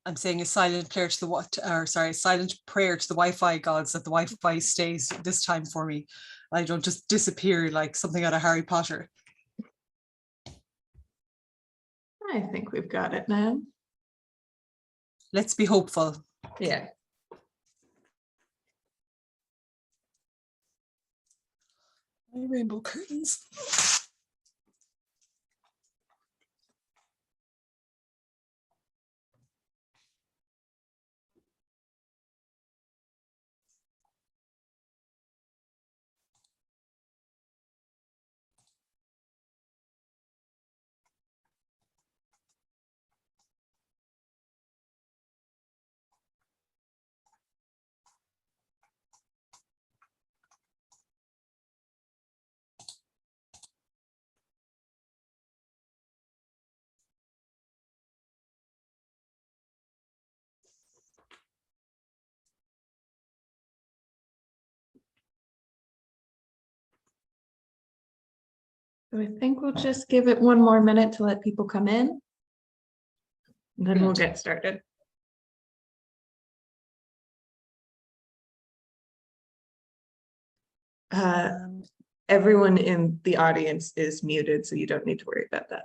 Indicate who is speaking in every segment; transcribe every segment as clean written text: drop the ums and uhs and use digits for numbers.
Speaker 1: I'm saying a silent prayer to the silent prayer to the Wi-Fi gods that the Wi-Fi stays this time for me. I don't just disappear like something out of Harry Potter.
Speaker 2: I think we've got it now.
Speaker 1: Let's be hopeful.
Speaker 2: Yeah.
Speaker 1: My rainbow curtains.
Speaker 2: So I think we'll just give it one more minute to let people come in. And then we'll get started. Everyone in the audience is muted, so you don't need to worry about that.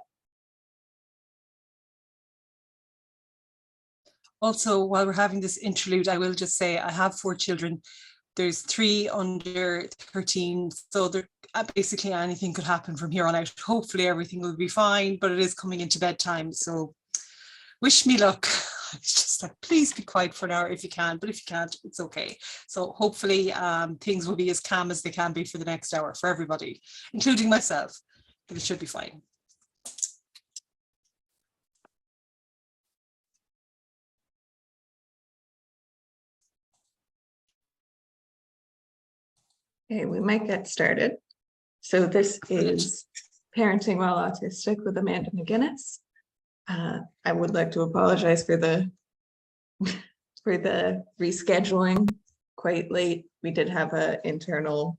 Speaker 1: Also, while we're having this interlude, I will just say I have 4 children. There's 3 under 13, so basically anything could happen from here on out. Hopefully everything will be fine, but it is coming into bedtime, so wish me luck. It's just like, please be quiet for an hour if you can, but if you can't, it's okay. So hopefully things will be as calm as they can be for the next hour for everybody, including myself, but it should be fine.
Speaker 2: Okay, we might get started. So this is Parenting While Autistic with Amanda McGuinness. I would like to apologize for the rescheduling quite late. We did have an internal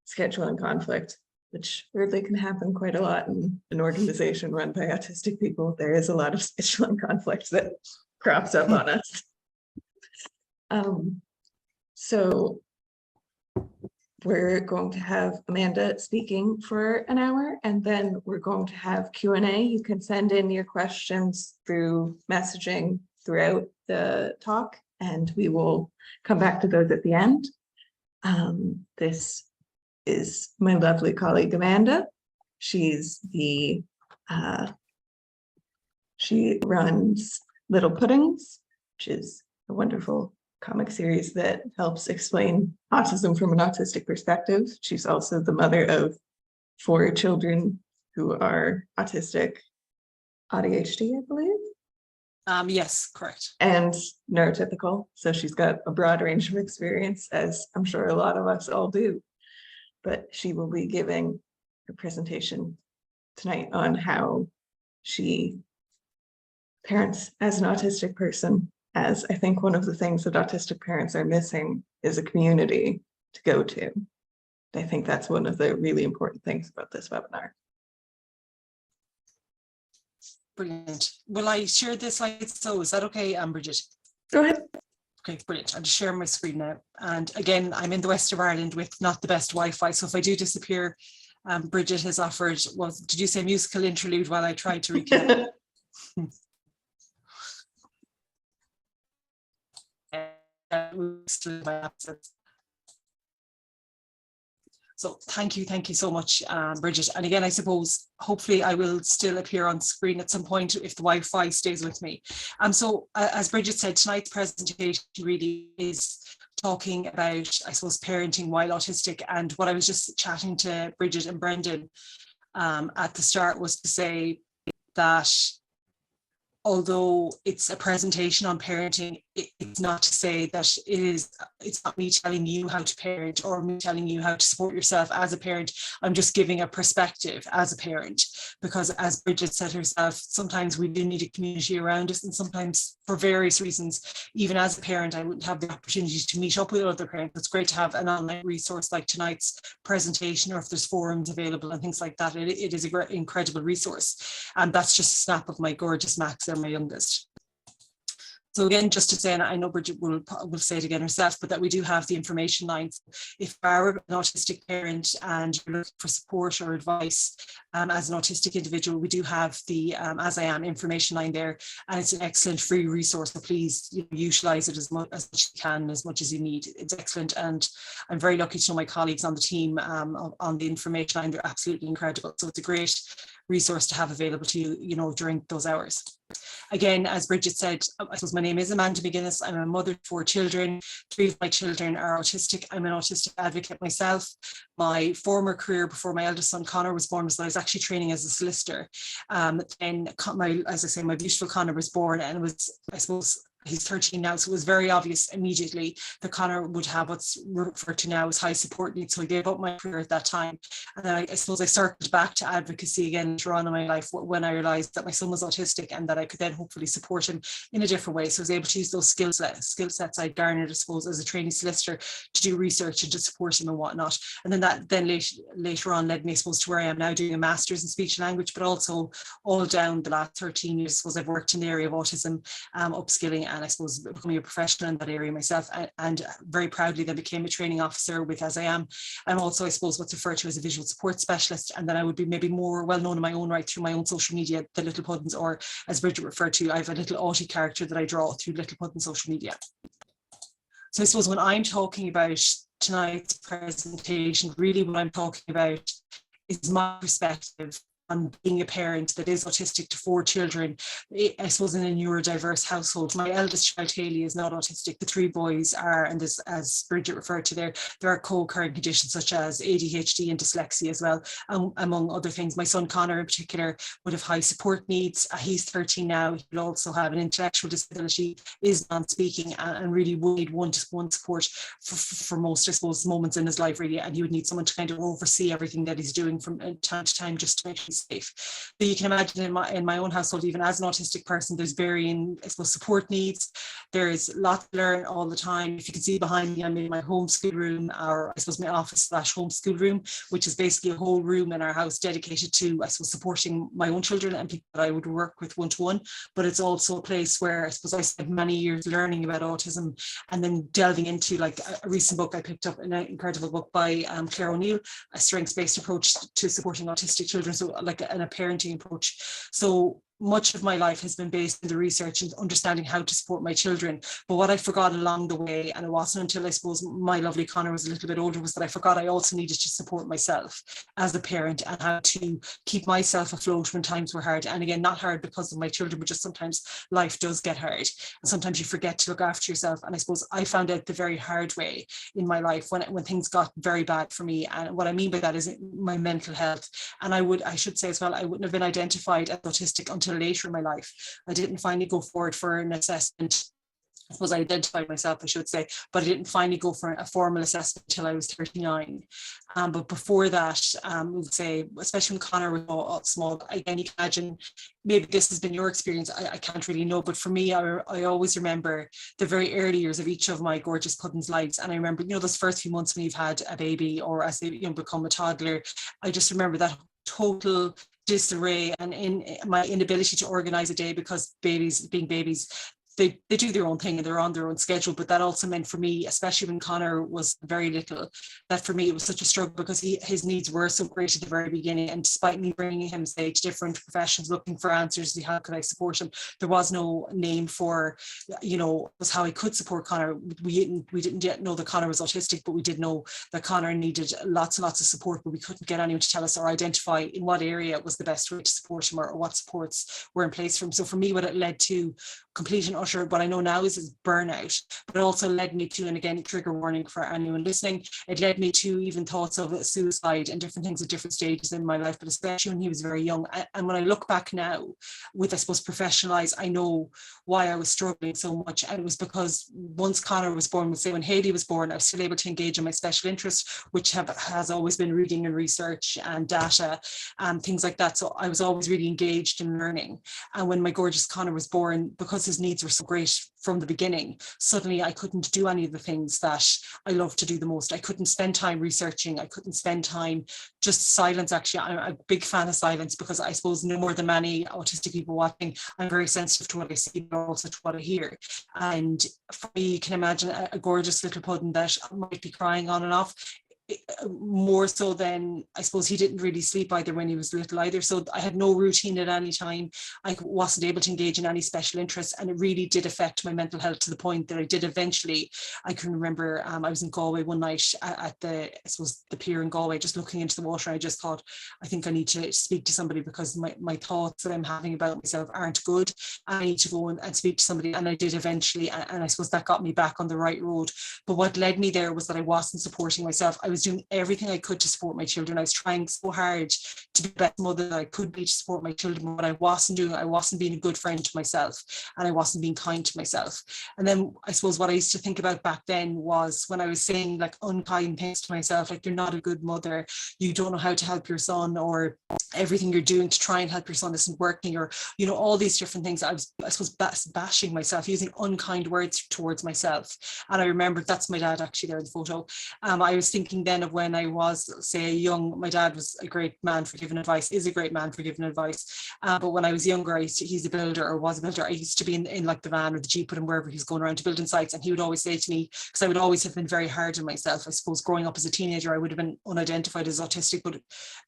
Speaker 2: scheduling conflict, which weirdly can happen quite a lot in an organization run by autistic people. There is a lot of scheduling conflict that crops up on us. So we're going to have Amanda speaking for an hour, and then we're going to have Q&A. You can send in your questions through messaging throughout the talk, and we will come back to those at the end. This is my lovely colleague, Amanda. She's she runs Littlepuddins, which is a wonderful comic series that helps explain autism from an autistic perspective. She's also the mother of 4 children who are autistic, ADHD, I believe.
Speaker 1: Yes, correct.
Speaker 2: And neurotypical. So she's got a broad range of experience, as I'm sure a lot of us all do. But she will be giving her presentation tonight on how she parents as an autistic person, as I think one of the things that autistic parents are missing is a community to go to. I think that's one of the really important things about this webinar.
Speaker 1: Brilliant. Will I share this slides? So is that okay, Bridget?
Speaker 2: Go ahead.
Speaker 1: Okay, brilliant. I'll just share my screen now. And again, I'm in the west of Ireland with not the best Wi-Fi. So if I do disappear, Bridget has offered, well, did you say musical interlude while I tried to recap? So thank you so much, Bridget. And again, I suppose hopefully I will still appear on screen at some point if the Wi-Fi stays with me. So as Bridget said, tonight's presentation really is talking about, I suppose, parenting while autistic. And what I was just chatting to Bridget and Brendan at the start was to say that although it's a presentation on parenting, it's not to say that it's not me telling you how to parent or me telling you how to support yourself as a parent. I'm just giving a perspective as a parent, because as Bridget said herself, sometimes we do need a community around us, and sometimes for various reasons, even as a parent, I wouldn't have the opportunity to meet up with other parents. It's great to have an online resource like tonight's presentation, or if there's forums available and things like that. It is an incredible resource. And that's just a snap of my gorgeous Max, they're my youngest. So again, just to say, and I know Bridget will say it again herself, but that we do have the information line. If you are an autistic parent and you're looking for support or advice as an autistic individual, we do have the AsIAm information line there, and it's an excellent free resource. So please utilize it as much as you can, as much as you need. It's excellent, and I'm very lucky to know my colleagues on the team on the information line. They're absolutely incredible. So it's a great resource to have available to you, during those hours. Again, as Bridget said, I suppose my name is Amanda McGuinness. I'm a mother to 4 children. 3 of my children are autistic. I'm an autistic advocate myself. My former career before my eldest son Connor was born was that I was actually training as a solicitor. Then as I say, my beautiful Connor was born, and it was, I suppose, he's 13 now, so it was very obvious immediately that Connor would have what's referred to now as high support needs. So I gave up my career at that time. And then I suppose I circled back to advocacy again later on in my life when I realised that my son was autistic and that I could then hopefully support him in a different way. So I was able to use those skill sets I garnered, I suppose, as a trainee solicitor to do research and to support him and whatnot. And then that later on led me, I suppose, to where I am now, doing a master's in speech and language, but also all down the last 13 years, I suppose I've worked in the area of autism, upskilling, and I suppose becoming a professional in that area myself, and very proudly then became a training officer with AsIAm. I'm also, I suppose, what's referred to as a visual support specialist, and then I would be maybe more well known in my own right through my own social media, the Littlepuddins, or as Bridget referred to, I have a little Autie character that I draw through Littlepuddins social media. So I suppose when I'm talking about tonight's presentation, really what I'm talking about is my perspective on being a parent that is autistic to 4 children, I suppose, in a neurodiverse household. My eldest child, Haley, is not autistic. The 3 boys are, and this, as Bridget referred to there are co-occurring conditions such as ADHD and dyslexia as well, among other things. My son Connor in particular would have high support needs. He's 13 now. He'll also have an intellectual disability, is non-speaking, and really would need one-to-one support for most, I suppose, moments in his life, really. And he would need someone to kind of oversee everything that he's doing from time to time, just to make sure he's safe. But you can imagine in my own household, even as an autistic person, there's varying, I suppose, support needs. There's lots to learn all the time. If you can see behind me, I'm in my homeschool room, or I suppose my office / homeschool room, which is basically a whole room in our house dedicated to, I suppose, supporting my own children and people that I would work with one-to-one. But it's also a place where I suppose I spent many years learning about autism, and then delving into, like, a recent book I picked up, an incredible book by Claire O'Neill, a strengths-based approach to supporting autistic children, so like a parenting approach. So much of my life has been based in the research and understanding how to support my children. But what I forgot along the way, and it wasn't until I suppose my lovely Connor was a little bit older, was that I forgot I also needed to support myself as a parent, and how to keep myself afloat when times were hard. And again, not hard because of my children, but just sometimes life does get hard, and sometimes you forget to look after yourself. And I suppose I found out the very hard way in my life when things got very bad for me. And what I mean by that is my mental health. And I should say as well, I wouldn't have been identified as autistic until later in my life. I didn't finally go forward for an assessment. I suppose I identified myself, I should say, but I didn't finally go for a formal assessment until I was 39. But before that, I would say, especially when Connor was small, again, you can imagine, maybe this has been your experience, I can't really know, but for me, I always remember the very early years of each of my gorgeous puddins' lives. And I remember, those first few months when you've had a baby, or as they become a toddler, I just remember that total disarray and in my inability to organize a day, because babies being babies, they do their own thing and they're on their own schedule. But that also meant for me, especially when Connor was very little, that for me it was such a struggle, because his needs were so great at the very beginning. And despite me bringing him, say, to different professions, looking for answers to how could I support him, there was no name for, was how I could support Connor. We didn't yet know that Connor was autistic, but we did know that Connor needed lots and lots of support, but we couldn't get anyone to tell us or identify in what area was the best way to support him, or what supports were in place for him. So for me, what it led to, complete and utter, what I know now is burnout. But it also led me to, and again, trigger warning for anyone listening, it led me to even thoughts of suicide and different things at different stages in my life, but especially when he was very young. And when I look back now with, I suppose, professional eyes, I know why I was struggling so much. And it was because once Connor was born, say when Haley was born, I was still able to engage in my special interests, which has always been reading and research and data and things like that. So I was always really engaged in learning. And when my gorgeous Connor was born, because his needs were so great from the beginning, suddenly I couldn't do any of the things that I love to do the most. I couldn't spend time researching. I couldn't spend time just silence. Actually, I'm a big fan of silence because I suppose no more than many autistic people watching, I'm very sensitive to what I see, but also to what I hear. And for me, you can imagine a gorgeous little puddin that might be crying on and off, more so than, I suppose, he didn't really sleep either when he was little either. So I had no routine at any time. I wasn't able to engage in any special interests, and it really did affect my mental health to the point that I did eventually. I can remember I was in Galway one night at the, I suppose, the pier in Galway, just looking into the water. I just thought, I think I need to speak to somebody because my thoughts that I'm having about myself aren't good. I need to go and speak to somebody, and I did eventually, and I suppose that got me back on the right road. But what led me there was that I wasn't supporting myself. I was doing everything I could to support my children. I was trying so hard to be the best mother that I could be to support my children. But what I wasn't doing, I wasn't being a good friend to myself, and I wasn't being kind to myself. And then I suppose what I used to think about back then was when I was saying like unkind things to myself, like you're not a good mother, you don't know how to help your son, or everything you're doing to try and help your son isn't working, or, you know, all these different things. I suppose bashing myself, using unkind words towards myself. And I remember, that's my dad actually there in the photo. I was thinking then of when I was, say, young. My dad was a great man for giving advice, is a great man for giving advice. But when I was younger, he's a builder, or was a builder. I used to be in like the van or the Jeep with him wherever he was going around to building sites. And he would always say to me, because I would always have been very hard on myself. I suppose growing up as a teenager, I would have been unidentified as autistic, but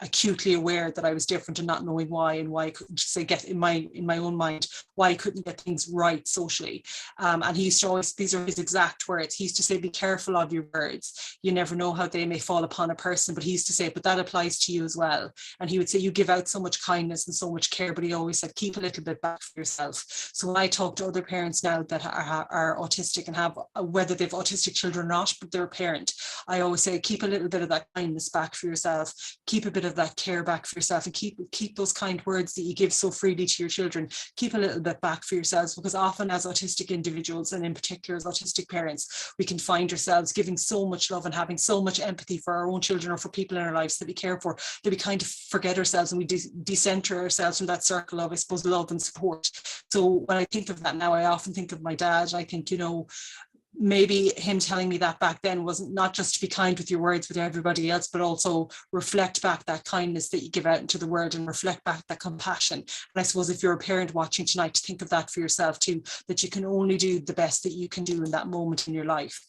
Speaker 1: acutely aware that I was different and not knowing why, and why I couldn't say, get in my own mind, why I couldn't get things right socially. And he used to always, these are his exact words, he used to say, be careful of your words. You never know how they may fall upon a person. But he used to say, but that applies to you as well. And he would say, you give out so much kindness and so much care, but he always said, keep a little bit back for yourself. So when I talk to other parents now that are autistic and have, whether they've autistic children or not, but they're a parent, I always say, keep a little bit of that kindness back for yourself, keep a bit of that care back for yourself, and keep those kind words that you give so freely to your children, keep a little bit back for yourselves. Because often as autistic individuals, and in particular as autistic parents, we can find ourselves giving so much love and having so much empathy for our own children or for people in our lives that we care for, that we kind of forget ourselves, and we decenter ourselves from that circle of, I suppose, love and support. So when I think of that now, I often think of my dad. I think, you know, maybe him telling me that back then wasn't not just to be kind with your words with everybody else, but also reflect back that kindness that you give out into the world, and reflect back that compassion. And I suppose if you're a parent watching tonight, to think of that for yourself too, that you can only do the best that you can do in that moment in your life.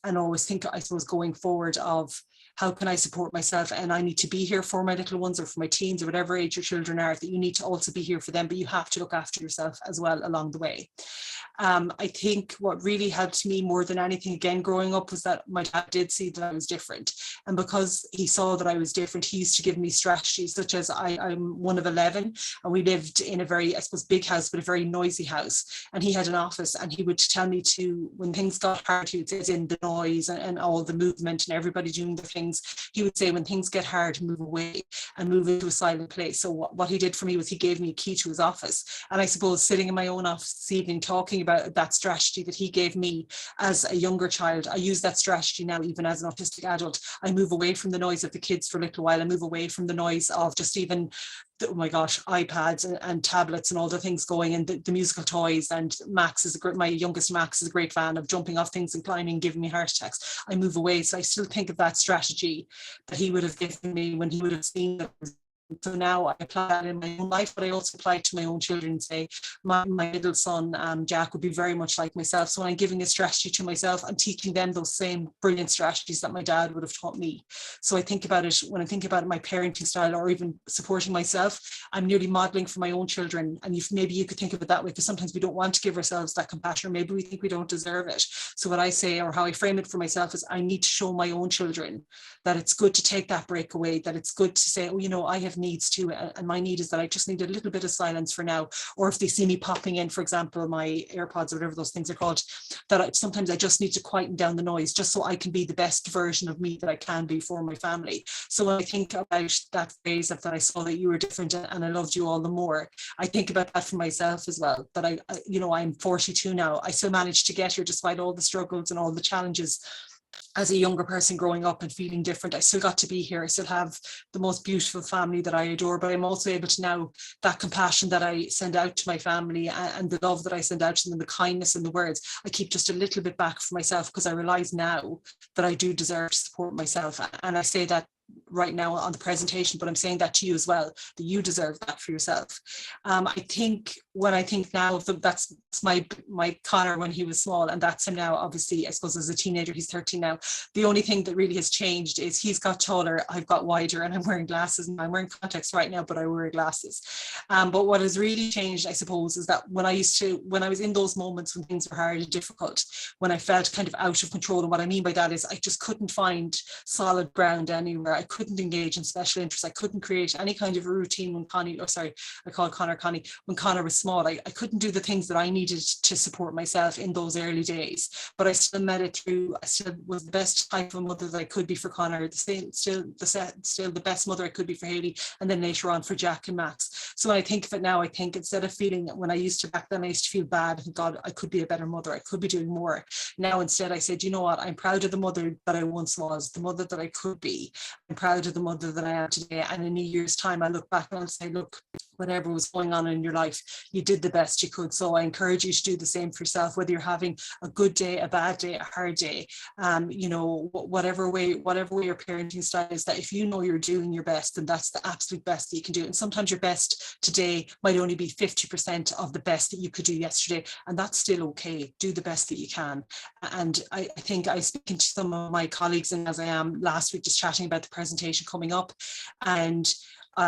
Speaker 1: And always think, I suppose, going forward of, how can I support myself? And I need to be here for my little ones, or for my teens, or whatever age your children are, that you need to also be here for them, but you have to look after yourself as well along the way. I think what really helped me more than anything, again, growing up, was that my dad did see that I was different. And because he saw that I was different, he used to give me strategies, such as I'm one of 11, and we lived in a very, I suppose, big house, but a very noisy house. And he had an office, and he would tell me to, when things got hard, he would say, in the noise and all the movement and everybody doing their things, he would say, when things get hard, move away and move into a silent place. So what he did for me was he gave me a key to his office. And I suppose sitting in my own office this evening, talking about that strategy that he gave me as a younger child, I use that strategy now, even as an autistic adult. I move away from the noise of the kids for a little while. I move away from the noise of just even, oh my gosh, iPads and tablets and all the things going, and the musical toys. And Max is my youngest Max is a great fan of jumping off things and climbing, giving me heart attacks. I move away. So I still think of that strategy that he would have given me when he would have seen that. So now I apply that in my own life, but I also apply it to my own children. Say my middle son, Jack, would be very much like myself. So when I'm giving a strategy to myself, I'm teaching them those same brilliant strategies that my dad would have taught me. So I think about it, when I think about my parenting style, or even supporting myself, I'm nearly modeling for my own children. And maybe you could think of it that way, because sometimes we don't want to give ourselves that compassion, or maybe we think we don't deserve it. So what I say, or how I frame it for myself, is I need to show my own children that it's good to take that break away, that it's good to say, oh, you know, I have needs too, and my need is that I just need a little bit of silence for now. Or if they see me popping in, for example, my AirPods or whatever those things are called, that sometimes I just need to quieten down the noise, just so I can be the best version of me that I can be for my family. So when I think about that phrase of that I saw that you were different and I loved you all the more, I think about that for myself as well, that I'm 42 now. I still managed to get here despite all the struggles and all the challenges as a younger person growing up and feeling different. I still got to be here. I still have the most beautiful family that I adore, but I'm also able to now, that compassion that I send out to my family and the love that I send out to them, and the kindness and the words, I keep just a little bit back for myself, because I realize now that I do deserve to support myself. And I say that right now on the presentation, but I'm saying that to you as well, that you deserve that for yourself. I think when I think now of that's my Connor when he was small, and that's him now. Obviously, I suppose as a teenager, he's 13 now. The only thing that really has changed is he's got taller, I've got wider, and I'm wearing glasses, and I'm wearing contacts right now, but I wear glasses. But what has really changed, I suppose, is that when I was in those moments when things were hard and difficult, when I felt kind of out of control, and what I mean by that is I just couldn't find solid ground anywhere. I couldn't engage in special interests. I couldn't create any kind of a routine when I call Connor Connie, when Connor was small. I couldn't do the things that I needed to support myself in those early days, but I still made it through. I still was the best type of mother that I could be for Connor, still the best mother I could be for Haley, and then later on for Jack and Max. So when I think of it now, I think instead of feeling, when I used to back then, I used to feel bad and God, I could be a better mother, I could be doing more. Now instead I said, you know what, I'm proud of the mother that I once was, the mother that I could be. I'm proud of the mother that I am today. And in a year's time, I look back and I'll say, look, whatever was going on in your life, you did the best you could. So I encourage you to do the same for yourself, whether you're having a good day, a bad day, a hard day, whatever way your parenting style is, that if you know you're doing your best, then that's the absolute best that you can do. And sometimes your best today might only be 50% of the best that you could do yesterday, and that's still okay. Do the best that you can. And I think I was speaking to some of my colleagues in AsIAm last week, just chatting about the presentation coming up, and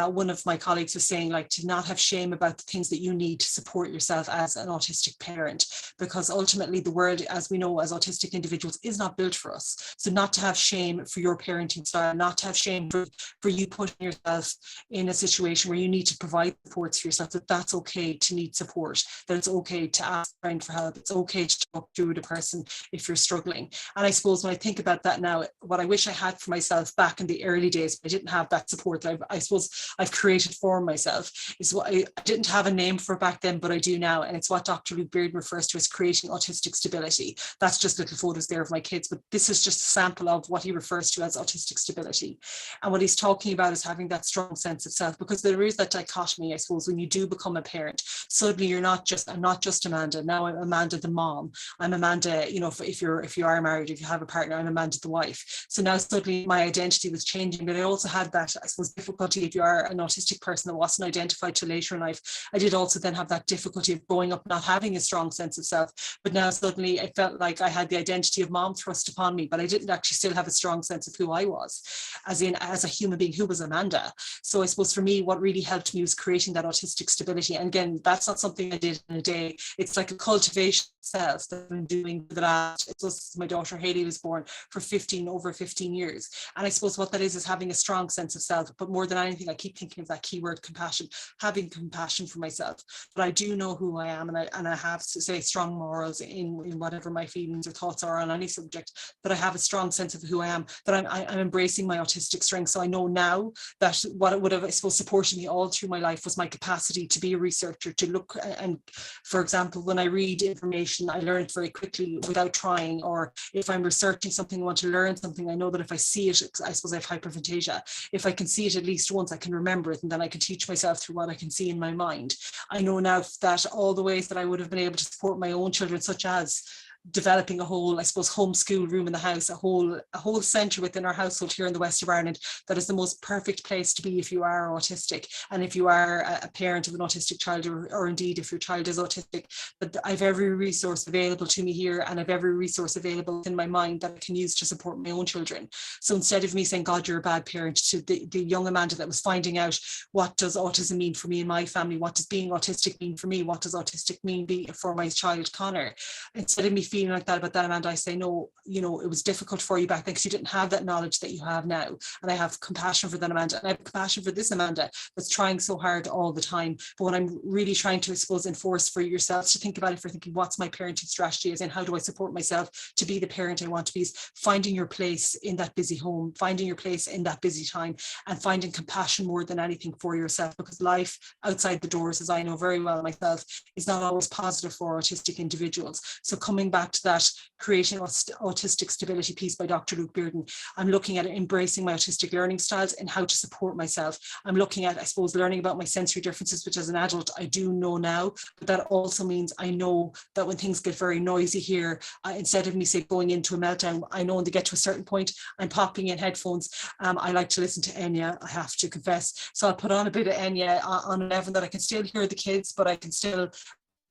Speaker 1: one of my colleagues was saying, like, to not have shame about the things that you need to support yourself as an autistic parent, because ultimately the world, as we know, as autistic individuals, is not built for us. So not to have shame for your parenting style, not to have shame for you putting yourself in a situation where you need to provide supports for yourself, that that's okay to need support, that it's okay to ask a friend for help, it's okay to talk through the person if you're struggling. And I suppose when I think about that now, what I wish I had for myself back in the early days, I didn't have that support that I suppose I've created for myself, is what I didn't have a name for back then, but I do now. And it's what Dr. Luke Beard refers to as creating autistic stability. That's just little photos there of my kids, but this is just a sample of what he refers to as autistic stability. And what he's talking about is having that strong sense of self, because there is that dichotomy, I suppose, when you do become a parent, suddenly I'm not just Amanda. Now I'm Amanda the mom. I'm Amanda, if you are married, if you have a partner, I'm Amanda the wife. So now suddenly my identity was changing, but I also had that, I suppose, difficulty if you are an autistic person that wasn't identified till later in life. I did also then have that difficulty of growing up not having a strong sense of self, but now suddenly I felt like I had the identity of mom thrust upon me, but I didn't actually still have a strong sense of who I was, as a human being, who was Amanda. So I suppose for me, what really helped me was creating that autistic stability. And again, that's not something I did in a day. It's like a cultivation of self that I've been doing for the last, it was my daughter Haley was born, for over 15 years. And I suppose what that is having a strong sense of self, but more than anything, I keep thinking of that keyword compassion, having compassion for myself. But I do know who I am, and I have, to say, strong morals in whatever my feelings or thoughts are on any subject, that I have a strong sense of who I am, that I'm embracing my autistic strengths. So I know now that what would have, I suppose, supported me all through my life was my capacity to be a researcher, to look, and for example, when I read information, I learn it very quickly without trying, or if I'm researching something, I want to learn something, I know that if I see it, I suppose I have hyperphantasia, if I can see it at least once, I can remember it, and then I can teach myself through what I can see in my mind. I know now that all the ways that I would have been able to support my own children, such as developing a whole, I suppose, homeschool room in the house, a whole centre within our household here in the west of Ireland, that is the most perfect place to be if you are autistic, and if you are a parent of an autistic child, or indeed if your child is autistic. But I've every resource available to me here, and I've every resource available in my mind that I can use to support my own children. So instead of me saying, God, you're a bad parent, to the young Amanda that was finding out, what does autism mean for me and my family? What does being autistic mean for me? What does autistic mean for my child Connor? Instead of me feeling like that about that Amanda, I say, no, it was difficult for you back then because you didn't have that knowledge that you have now. And I have compassion for that Amanda, and I have compassion for this Amanda that's trying so hard all the time. But what I'm really trying to, I suppose, enforce for yourselves to think about, if you're thinking, what's my parenting strategy, as in how do I support myself to be the parent I want to be, is finding your place in that busy home, finding your place in that busy time, and finding compassion more than anything for yourself, because life outside the doors, as I know very well myself, is not always positive for autistic individuals. So coming back back to that Creating Autistic Stability piece by Dr. Luke Bearden. I'm looking at embracing my autistic learning styles and how to support myself. I'm looking at, I suppose, learning about my sensory differences, which as an adult I do know now, but that also means I know that when things get very noisy here, instead of me say going into a meltdown, I know when they get to a certain point, I'm popping in headphones. I like to listen to Enya, I have to confess. So I'll put on a bit of Enya on 11 that I can still hear the kids, but I can still,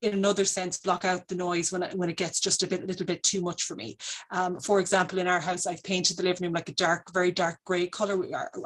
Speaker 1: in another sense, block out the noise when it gets just a little bit too much for me. For example, in our house, I've painted the living room like a very dark grey colour.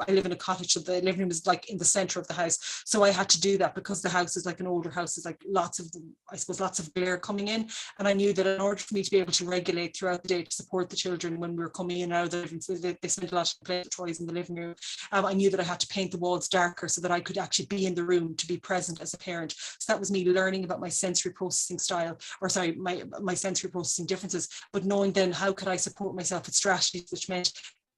Speaker 1: I live in a cottage, so the living room is like in the centre of the house. So I had to do that because the house is like an older house. There's like lots of glare coming in. And I knew that in order for me to be able to regulate throughout the day to support the children when we were coming in and out of the living room, they spent a lot of play toys in the living room. I knew that I had to paint the walls darker so that I could actually be in the room to be present as a parent. So that was me learning about my sensory processing style, or sorry, my sensory processing differences, but knowing then how could I support myself with strategies, which meant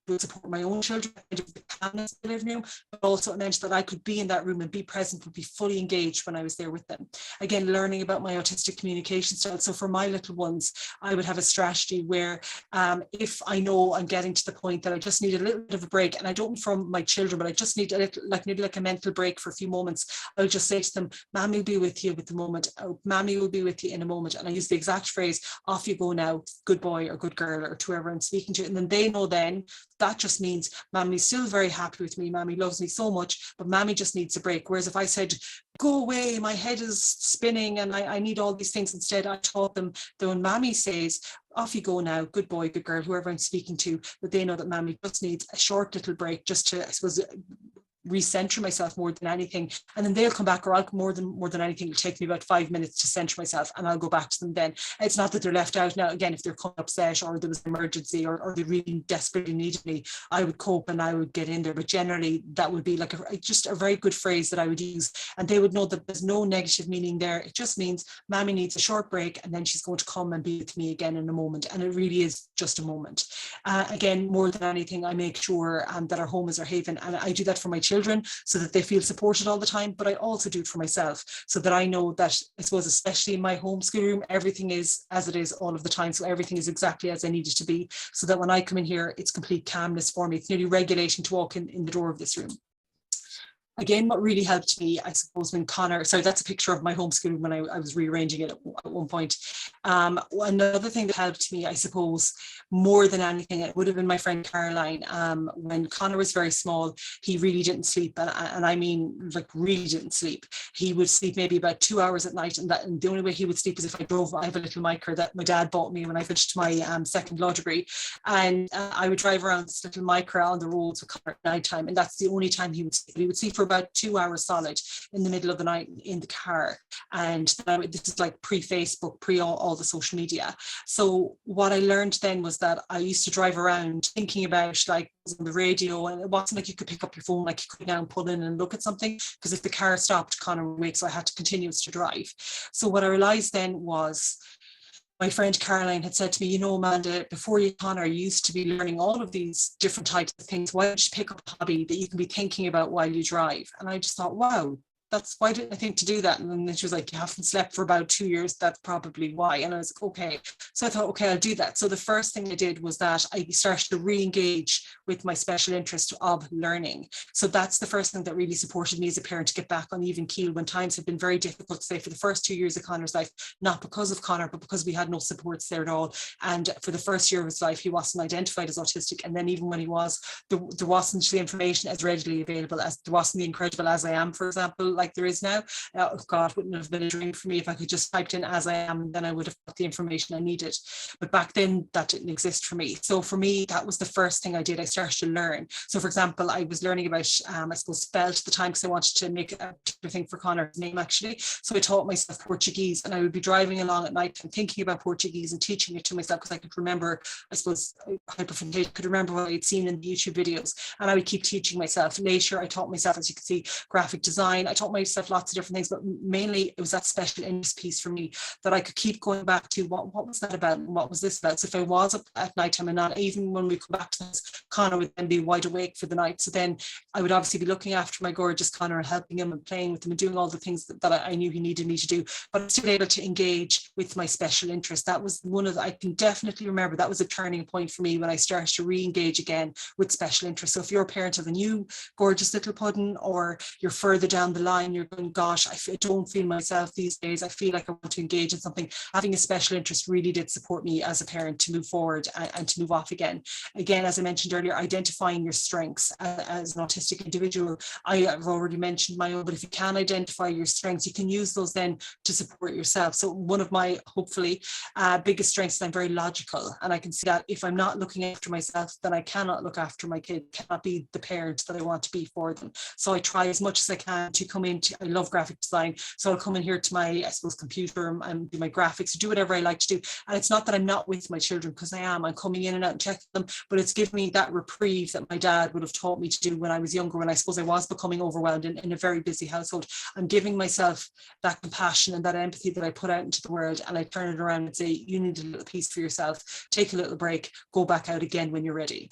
Speaker 1: would support my own children, the calmness in the living room, but also it meant that I could be in that room and be present, would be fully engaged when I was there with them. Again, learning about my autistic communication style. So for my little ones, I would have a strategy where if I know I'm getting to the point that I just need a little bit of a break, and I don't from my children, but I just need a little, like maybe like a mental break for a few moments, I'll just say to them, Mommy will be with you at the moment, or Mommy will be with you in a moment. And I use the exact phrase, off you go now, good boy or good girl, or to whoever I'm speaking to. And then they know then that just means Mommy's still very happy with me. Mommy loves me so much, but Mommy just needs a break. Whereas if I said, go away, my head is spinning and I need all these things, instead I taught them that when Mommy says, off you go now, good boy, good girl, whoever I'm speaking to, that they know that Mommy just needs a short little break just to, I suppose, recenter myself more than anything, and then they'll come back, or I'll more than anything, it'll take me about 5 minutes to center myself, and I'll go back to them then. It's not that they're left out. Now again, if they're coming upset or there was an emergency or they really desperately needed me, I would cope and I would get in there, but generally that would be like just a very good phrase that I would use, and they would know that there's no negative meaning there. It just means Mommy needs a short break and then she's going to come and be with me again in a moment, and it really is just a moment. Again, more than anything, I make sure that our home is our haven, and I do that for my children so that they feel supported all the time, but I also do it for myself so that I know that, I suppose, especially in my homeschool room, everything is as it is all of the time. So everything is exactly as I need it to be, so that when I come in here, it's complete calmness for me. It's nearly regulation to walk in the door of this room. Again, what really helped me, I suppose, when Connor, sorry, that's a picture of my homeschool when I was rearranging it at one point. Another thing that helped me, I suppose, more than anything, it would have been my friend Caroline. When Connor was very small, he really didn't sleep. And I mean, like really didn't sleep. He would sleep maybe about 2 hours at night. And the only way he would sleep is if I have a little micro that my dad bought me when I finished my second law degree. And I would drive around this little micro on the roads with Connor at night time. And that's the only time he would sleep. He would sleep for about 2 hours solid in the middle of the night in the car. And this is like pre-Facebook, pre all the social media. So what I learned then was that I used to drive around thinking about, like, on the radio, and it wasn't like you could pick up your phone like you could now and pull in and look at something, because if the car stopped, Connor would wake, so I had to continue to drive. So what I realized then was, my friend Caroline had said to me, you know, Amanda, before you, Connor, you used to be learning all of these different types of things. Why don't you pick up a hobby that you can be thinking about while you drive? And I just thought, wow, why didn't I think to do that? And then she was like, you haven't slept for about 2 years. That's probably why. And I was like, okay. So I thought, okay, I'll do that. So the first thing I did was that I started to re-engage with my special interest of learning. So that's the first thing that really supported me as a parent to get back on even keel when times have been very difficult, say for the first 2 years of Connor's life, not because of Connor, but because we had no supports there at all. And for the first year of his life, he wasn't identified as autistic. And then even when he was, there wasn't the information as readily available as there wasn't the incredible AsIAm, for example, like there is now. Oh God, wouldn't have been a dream for me if I could just typed in AsIAm, then I would have got the information I needed. But back then that didn't exist for me. So for me, that was the first thing I did. I started to learn. So for example, I was learning about, I suppose, spelt at the time, because I wanted to make a particular thing for Connor's name actually. So I taught myself Portuguese, and I would be driving along at night and thinking about Portuguese and teaching it to myself, because I could remember, I suppose, hyperfixated, could remember what I'd seen in the YouTube videos, and I would keep teaching myself. Later, I taught myself, as you can see, graphic design. I taught taught myself lots of different things, but mainly it was that special interest piece for me that I could keep going back to. What was that about? And what was this about? So if I was up at night time and not, even when we come back to this, Connor would then be wide awake for the night. So then I would obviously be looking after my gorgeous Connor and helping him and playing with him and doing all the things that I knew he needed me to do, but I was still able to engage with my special interest. That was one of the, I can definitely remember that was a turning point for me when I started to re-engage again with special interest. So if you're a parent of a new gorgeous little puddin, or you're further down the line, you're going, gosh, I don't feel myself these days, I feel like I want to engage in something, having a special interest really did support me as a parent to move forward and to move off again. Again, as I mentioned earlier, identifying your strengths as an autistic individual. I have already mentioned my own, but if you can identify your strengths, you can use those then to support yourself. So one of my, hopefully, biggest strengths is I'm very logical, and I can see that if I'm not looking after myself, then I cannot look after my kid, cannot be the parent that I want to be for them. So I try as much as I can to come into, I love graphic design, so I'll come in here to my, I suppose, computer and do my graphics, do whatever I like to do. And it's not that I'm not with my children, because I'm coming in and out and checking them, but it's given me that reprieve that my dad would have taught me to do when I was younger, when I suppose I was becoming overwhelmed in a very busy household. I'm giving myself that compassion and that empathy that I put out into the world, and I turn it around and say, you need a little piece for yourself, take a little break, go back out again when you're ready.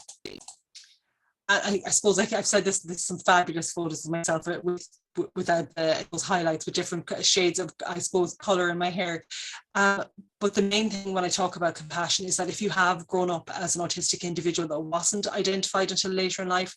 Speaker 1: I suppose I've said this, there's some fabulous photos of myself without those highlights, with different shades of, I suppose, color in my hair. But the main thing when I talk about compassion is that if you have grown up as an autistic individual that wasn't identified until later in life,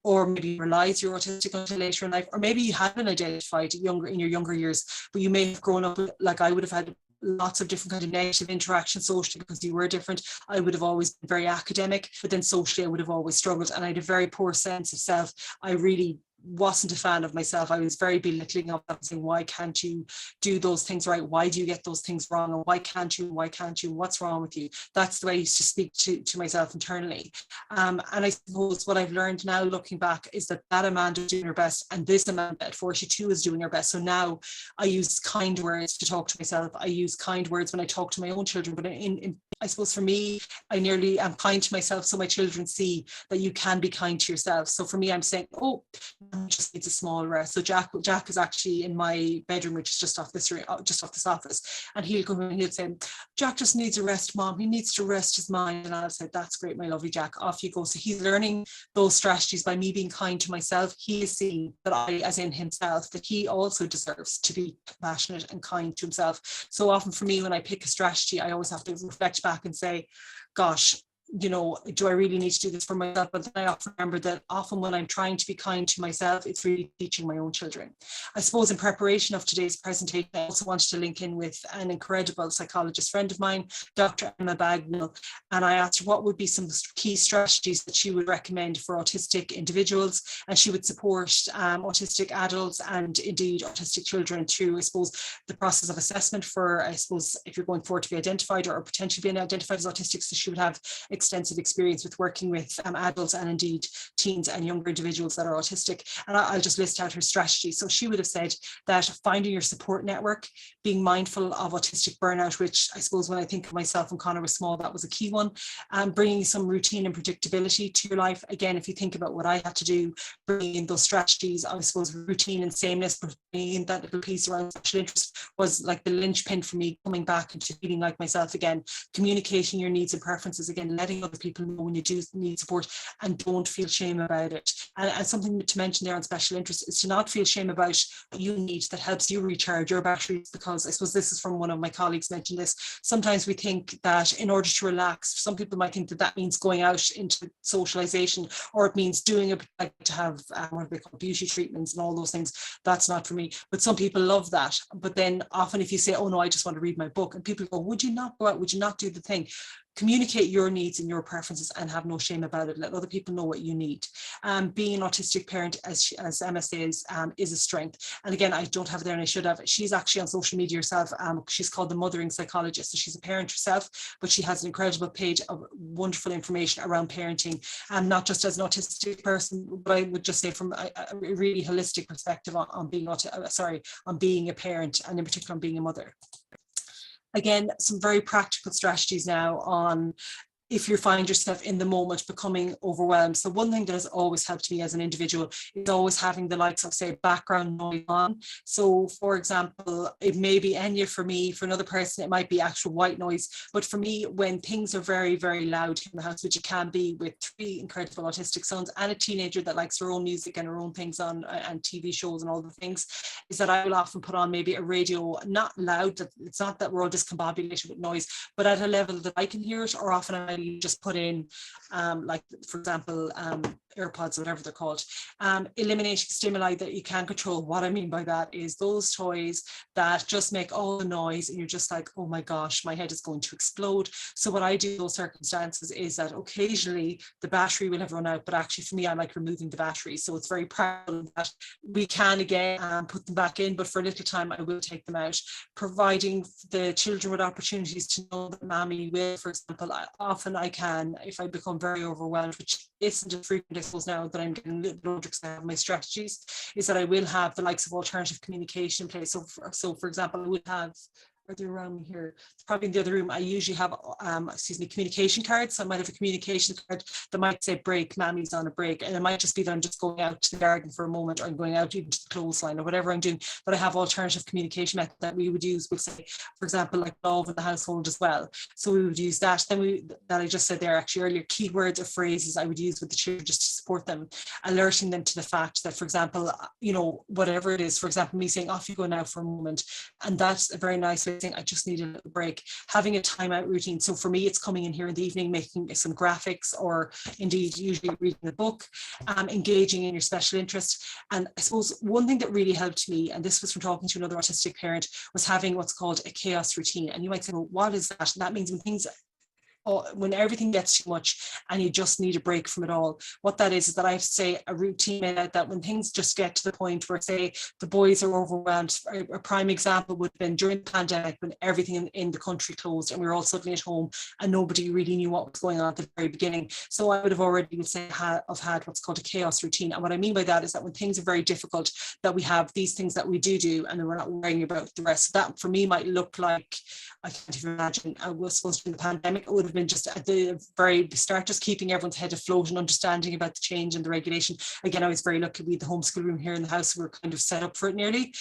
Speaker 1: or maybe you realize you're autistic until later in life, or maybe you haven't identified in your younger years, but you may have grown up like I would have had lots of different kind of negative interaction socially because you were different. I would have always been very academic, but then socially I would have always struggled, and I had a very poor sense of self. I really wasn't a fan of myself. I was very belittling of that, saying, why can't you do those things right? Why do you get those things wrong? And why can't you? What's wrong with you? That's the way I used to speak to myself internally. And I suppose what I've learned now looking back is that Amanda is doing her best, and this Amanda at 42 is doing her best. So now I use kind words to talk to myself. I use kind words when I talk to my own children, but I suppose for me, I nearly am kind to myself, so my children see that you can be kind to yourself. So for me, I'm saying, oh, just needs a small rest. So Jack is actually in my bedroom, which is just off this office, and he'll come in and he'll say, Jack just needs a rest, Mom. He needs to rest his mind. And I'll say, that's great, my lovely Jack, off you go. So he's learning those strategies by me being kind to myself. He is seeing that I, as in himself, that he also deserves to be compassionate and kind to himself. So often for me, when I pick a strategy, I always have to reflect back and say, gosh, you know, do I really need to do this for myself? But then I often remember that often when I'm trying to be kind to myself, it's really teaching my own children. I suppose in preparation of today's presentation, I also wanted to link in with an incredible psychologist friend of mine, Dr. Emma Bagnell, and I asked her what would be some key strategies that she would recommend for autistic individuals, and she would support autistic adults and indeed autistic children through, I suppose, the process of assessment for, I suppose, if you're going forward to be identified or potentially being identified as autistic. So she would have extensive experience with working with adults and indeed teens and younger individuals that are autistic. And I'll just list out her strategy. So she would have said that finding your support network, being mindful of autistic burnout, which I suppose when I think of myself when Connor was small, that was a key one, bringing some routine and predictability to your life. Again, if you think about what I had to do, bringing in those strategies, I suppose routine and sameness, but bringing in that little piece around special interest was like the linchpin for me coming back into feeling like myself again, communicating your needs and preferences, again, letting other people know when you do need support, and don't feel shame about it. And something to mention there on special interest is to not feel shame about what you need that helps you recharge your batteries, because I suppose this is from one of my colleagues mentioned this. Sometimes we think that in order to relax, some people might think that that means going out into socialization, or it means doing a, like to have what they call beauty treatments and all those things. That's not for me, but some people love that. But then often if you say, oh no, I just want to read my book, and people go, would you not go out? Would you not do the thing? Communicate your needs and your preferences and have no shame about it. Let other people know what you need. Being an autistic parent, as Emma says, is a strength. And again, I don't have it there and I should have. She's actually on social media herself. She's called the Mothering Psychologist. So she's a parent herself, but she has an incredible page of wonderful information around parenting, and not just as an autistic person, but I would just say from a really holistic perspective on being a parent, and in particular on being a mother. Again, some very practical strategies now on if you find yourself in the moment becoming overwhelmed. So one thing that has always helped me as an individual is always having the likes of, say, background noise on. So for example, it may be Enya for me, for another person it might be actual white noise, but for me, when things are very, very loud in the house, which it can be with 3 incredible autistic sons and a teenager that likes her own music and her own things on, and TV shows and all the things, is that I will often put on maybe a radio, not loud, that it's not that we're all discombobulated with noise, but at a level that I can hear it, or often I just put in, like, for example, AirPods, whatever they're called, eliminating stimuli that you can't control. What I mean by that is those toys that just make all the noise and you're just like, oh my gosh, my head is going to explode. So what I do in those circumstances is that occasionally the battery will have run out, but actually for me, I like removing the battery. So it's very proud that we can again put them back in, but for a little time I will take them out, providing the children with opportunities to know that mommy will, for example, often I can, if I become very overwhelmed, which isn't as frequent, I suppose, now that I'm getting a little older because I have my strategies, is that I will have the likes of alternative communication in place. So for example, I would have, are they around me here? It's probably in the other room. I usually have, communication cards. So I might have a communication card that might say break, mommy's on a break. And it might just be that I'm just going out to the garden for a moment, or I'm going out even to the clothesline or whatever I'm doing. But I have alternative communication method that we would use. We'll say, for example, like love in the household as well. So we would use that. Then that I just said there actually earlier, keywords or phrases I would use with the children just to support them, alerting them to the fact that, for example, whatever it is, for example, me saying, off you go now for a moment. And that's a very nice way saying, I just need a little break, having a timeout routine. So for me, it's coming in here in the evening, making some graphics, or indeed usually reading a book, engaging in your special interest. And I suppose one thing that really helped me, and this was from talking to another autistic parent, was having what's called a chaos routine. And you might say, well, what is that? And that means when everything gets too much and you just need a break from it all. What that is that I have to say a routine that when things just get to the point where, say, the boys are overwhelmed. A prime example would have been during the pandemic, when everything in the country closed and we were all suddenly at home and nobody really knew what was going on at the very beginning. So I would have already had what's called a chaos routine. And what I mean by that is that when things are very difficult, that we have these things that we do and then we're not worrying about the rest. So that for me might look like, I can't even imagine, I was supposed to, in the pandemic, it would have been just at the very start, just keeping everyone's head afloat and understanding about the change and the regulation. Again, I was very lucky we had the homeschool room here in the house, so we're kind of set up for it nearly.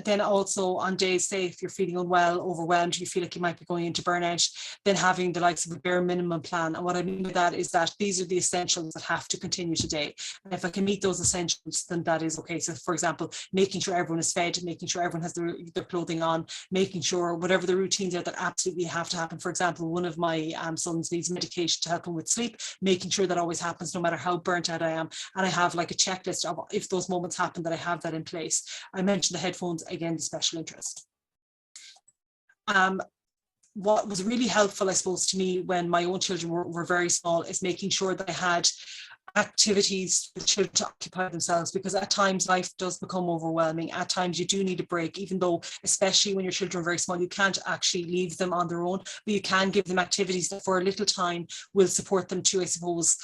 Speaker 1: Then also on days, say, if you're feeling unwell, overwhelmed, you feel like you might be going into burnout, then having the likes of a bare minimum plan. And what I mean by that is that these are the essentials that have to continue today. And if I can meet those essentials, then that is okay. So for example, making sure everyone is fed, making sure everyone has their clothing on, making sure whatever the routines are that absolutely have to happen. For example, one of my sons needs medication to help him with sleep, making sure that always happens no matter how burnt out I am. And I have like a checklist of, if those moments happen, that I have that in place. I mentioned the headphones, again, the special interest. What was really helpful, I suppose, to me when my own children were very small is making sure that I had activities for children to occupy themselves, because at times life does become overwhelming. At times you do need a break, even though, especially when your children are very small, you can't actually leave them on their own, but you can give them activities that for a little time will support them to, I suppose,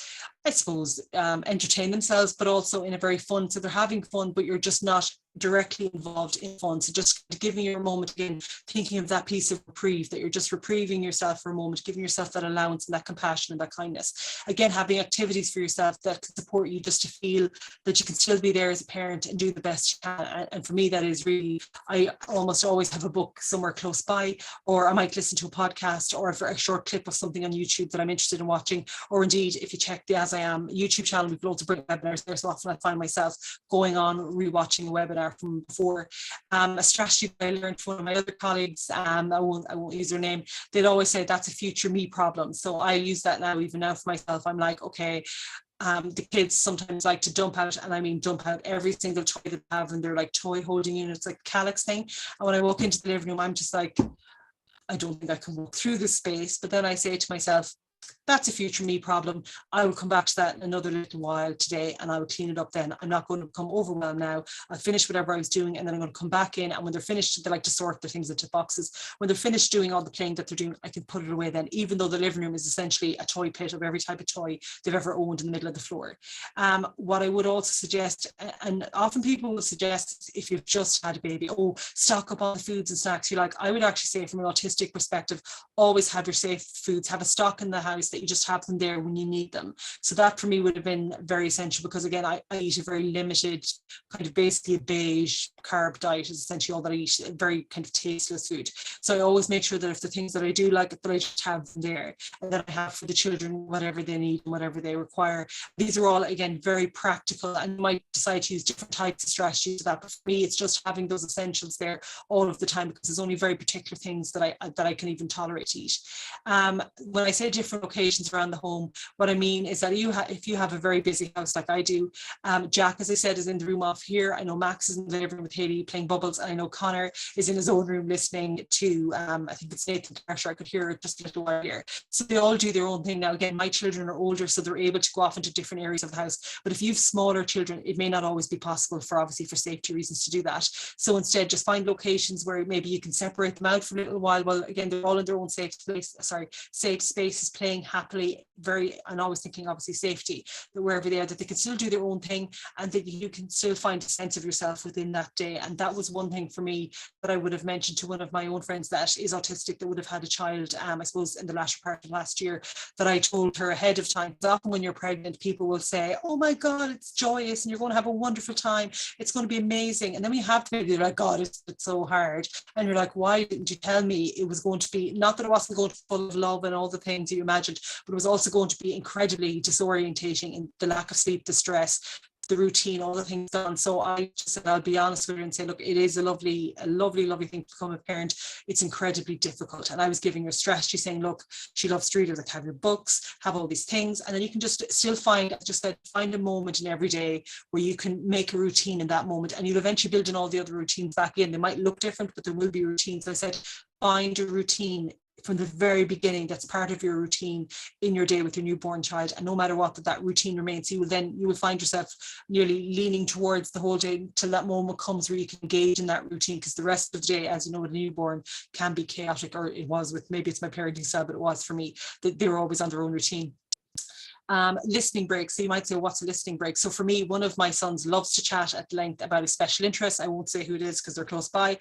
Speaker 1: entertain themselves, but also in a very fun, so they're having fun, but you're just not directly involved in fun. So just giving your moment, again, thinking of that piece of reprieve, that you're just reprieving yourself for a moment, giving yourself that allowance and that compassion and that kindness. Again, having activities for yourself that can support you, just to feel that you can still be there as a parent and do the best you can. And for me, that is really, I almost always have a book somewhere close by, or I might listen to a podcast or a short clip of something on YouTube that I'm interested in watching, or indeed, if you check the AsIAm YouTube channel, we've loads of great webinars there, so often I find myself going on rewatching a webinar from before. A strategy that I learned from one of my other colleagues, I won't use their name, they'd always say that's a future me problem. So I use that now, even now for myself. I'm like, okay, the kids sometimes like to dump out, and I mean dump out every single toy they have, and they're like toy holding units, like calyx thing. And when I walk into the living room, I'm just like, I don't think I can walk through this space. But then I say to myself, that's a future me problem. I will come back to that in another little while today, and I will clean it up then. I'm not going to become overwhelmed now. I'll finish whatever I was doing, and then I'm going to come back in, and when they're finished, they like to sort the things into boxes. When they're finished doing all the playing that they're doing, I can put it away then, even though the living room is essentially a toy pit of every type of toy they've ever owned in the middle of the floor. What I would also suggest, and often people will suggest, if you've just had a baby, stock up on the foods and snacks you like. I would actually say, from an autistic perspective, always have your safe foods, have a stock in the house, that you just have them there when you need them. So that for me would have been very essential, because again, I eat a very limited, kind of basically a beige carb diet is essentially all that I eat, very kind of tasteless food. So I always make sure that if the things that I do like, that I just have them there, and that I have for the children whatever they need and whatever they require. These are all, again, very practical, and you might decide to use different types of strategies for that. But for me, it's just having those essentials there all of the time, because there's only very particular things that I can even tolerate to eat. When I say different locations around the home, what I mean is that if you have a very busy house like I do, Jack, as I said, is in the room off here. I know Max is in the living room with Haley playing bubbles, and I know Connor is in his own room listening to, I think it's Nathan Carter. I could hear it just a little while here. So they all do their own thing. Now, again, my children are older, so they're able to go off into different areas of the house. But if you have smaller children, it may not always be possible, for obviously for safety reasons, to do that. So instead, just find locations where maybe you can separate them out for a little while. Well, again, they're all in their own safe spaces, playing happily, and always thinking obviously safety, that wherever they are, that they can still do their own thing, and that you can still find a sense of yourself within that day. And that was one thing for me that I would have mentioned to one of my own friends that is autistic, that would have had a child, I suppose in the latter part of last year, that I told her ahead of time. Often when you're pregnant, people will say, oh my God, it's joyous and you're going to have a wonderful time, it's going to be amazing. And then we have to be like, God, it's so hard. And you're like, why didn't you tell me it was going to be, not that it wasn't going to be full of love and all the things you imagined, but it was also going to be incredibly disorientating, in the lack of sleep, the stress, the routine, all the things done. So I just said, I'll be honest with her and say, look, it is a lovely thing to become a parent. It's incredibly difficult. And I was giving her strategy, saying, look, she loves to read, like, have your books, have all these things. And then you can just still find a moment in every day where you can make a routine in that moment. And you'll eventually build in all the other routines back in. They might look different, but there will be routines. I said, find a routine from the very beginning that's part of your routine in your day with your newborn child, and no matter what, that routine remains. You will find yourself nearly leaning towards the whole day till that moment comes where you can engage in that routine, because the rest of the day, as you know, with a newborn can be chaotic, or it was with, maybe it's my parenting style, but it was for me, that they were always on their own routine. Listening breaks. So you might say, what's a listening break? So for me, one of my sons loves to chat at length about a special interest. I won't say who it is because they're close by,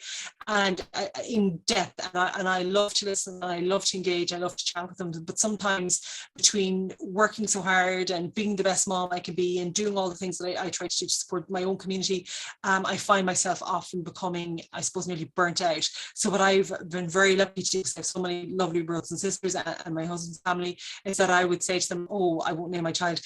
Speaker 1: and in depth. And I love to listen, and I love to engage. I love to chat with them. But sometimes between working so hard and being the best mom I can be and doing all the things that I try to do to support my own community, I find myself often becoming, I suppose, nearly burnt out. So what I've been very lucky to do, because I have so many lovely brothers and sisters and my husband's family, is that I would say to them, oh, I won't name my child,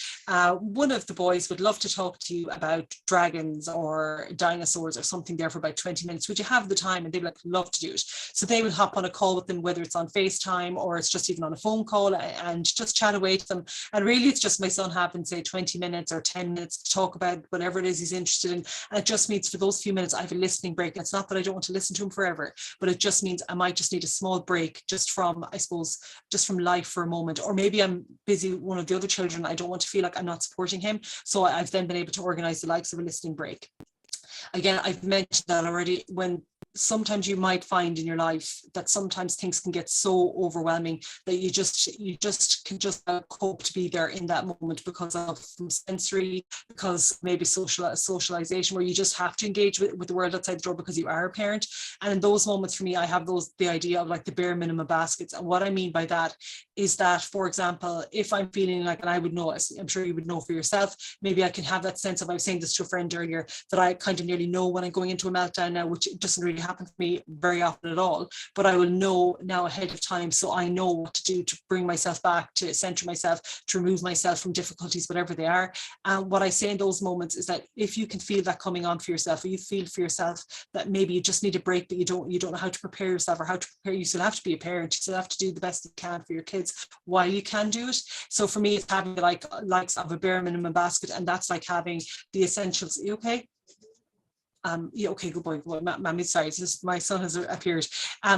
Speaker 1: one of the boys would love to talk to you about dragons or dinosaurs or something there for about 20 minutes. Would you have the time? And they'd like, love to do it. So they would hop on a call with them, whether it's on FaceTime or it's just even on a phone call, and just chat away to them. And really, it's just my son having, say, 20 minutes or 10 minutes to talk about whatever it is he's interested in. And it just means for those few minutes, I have a listening break. It's not that I don't want to listen to him forever, but it just means I might just need a small break just from, I suppose, just from life for a moment. Or maybe I'm busy with one of the other children. I don't want to feel like I'm not supporting him. So I've then been able to organize the likes of a listening break. Again, I've mentioned that already, when sometimes you might find in your life that sometimes things can get so overwhelming that you just can cope to be there in that moment because of sensory, because maybe socialization, where you just have to engage with the world outside the door because you are a parent. And in those moments, for me, I have the idea of like the bare minimum baskets. And what I mean by that is that, for example, if I'm feeling like, and I would know, I'm sure you would know for yourself, maybe I can have that sense of, I was saying this to a friend earlier, that I kind of nearly know when I'm going into a meltdown now, which doesn't really happen for me very often at all, but I will know now ahead of time, so I know what to do to bring myself back, to center myself, to remove myself from difficulties, whatever they are. And what I say in those moments is that if you can feel that coming on for yourself, or you feel for yourself that maybe you just need a break, but you don't know how to prepare yourself or how to prepare, you still have to be a parent, you still have to do the best you can for your kids while you can do it. So for me, it's having the likes of a bare minimum basket, and that's like having the essentials. Are you okay? Yeah, okay, good boy, Mammy, sorry, it's just my son has appeared.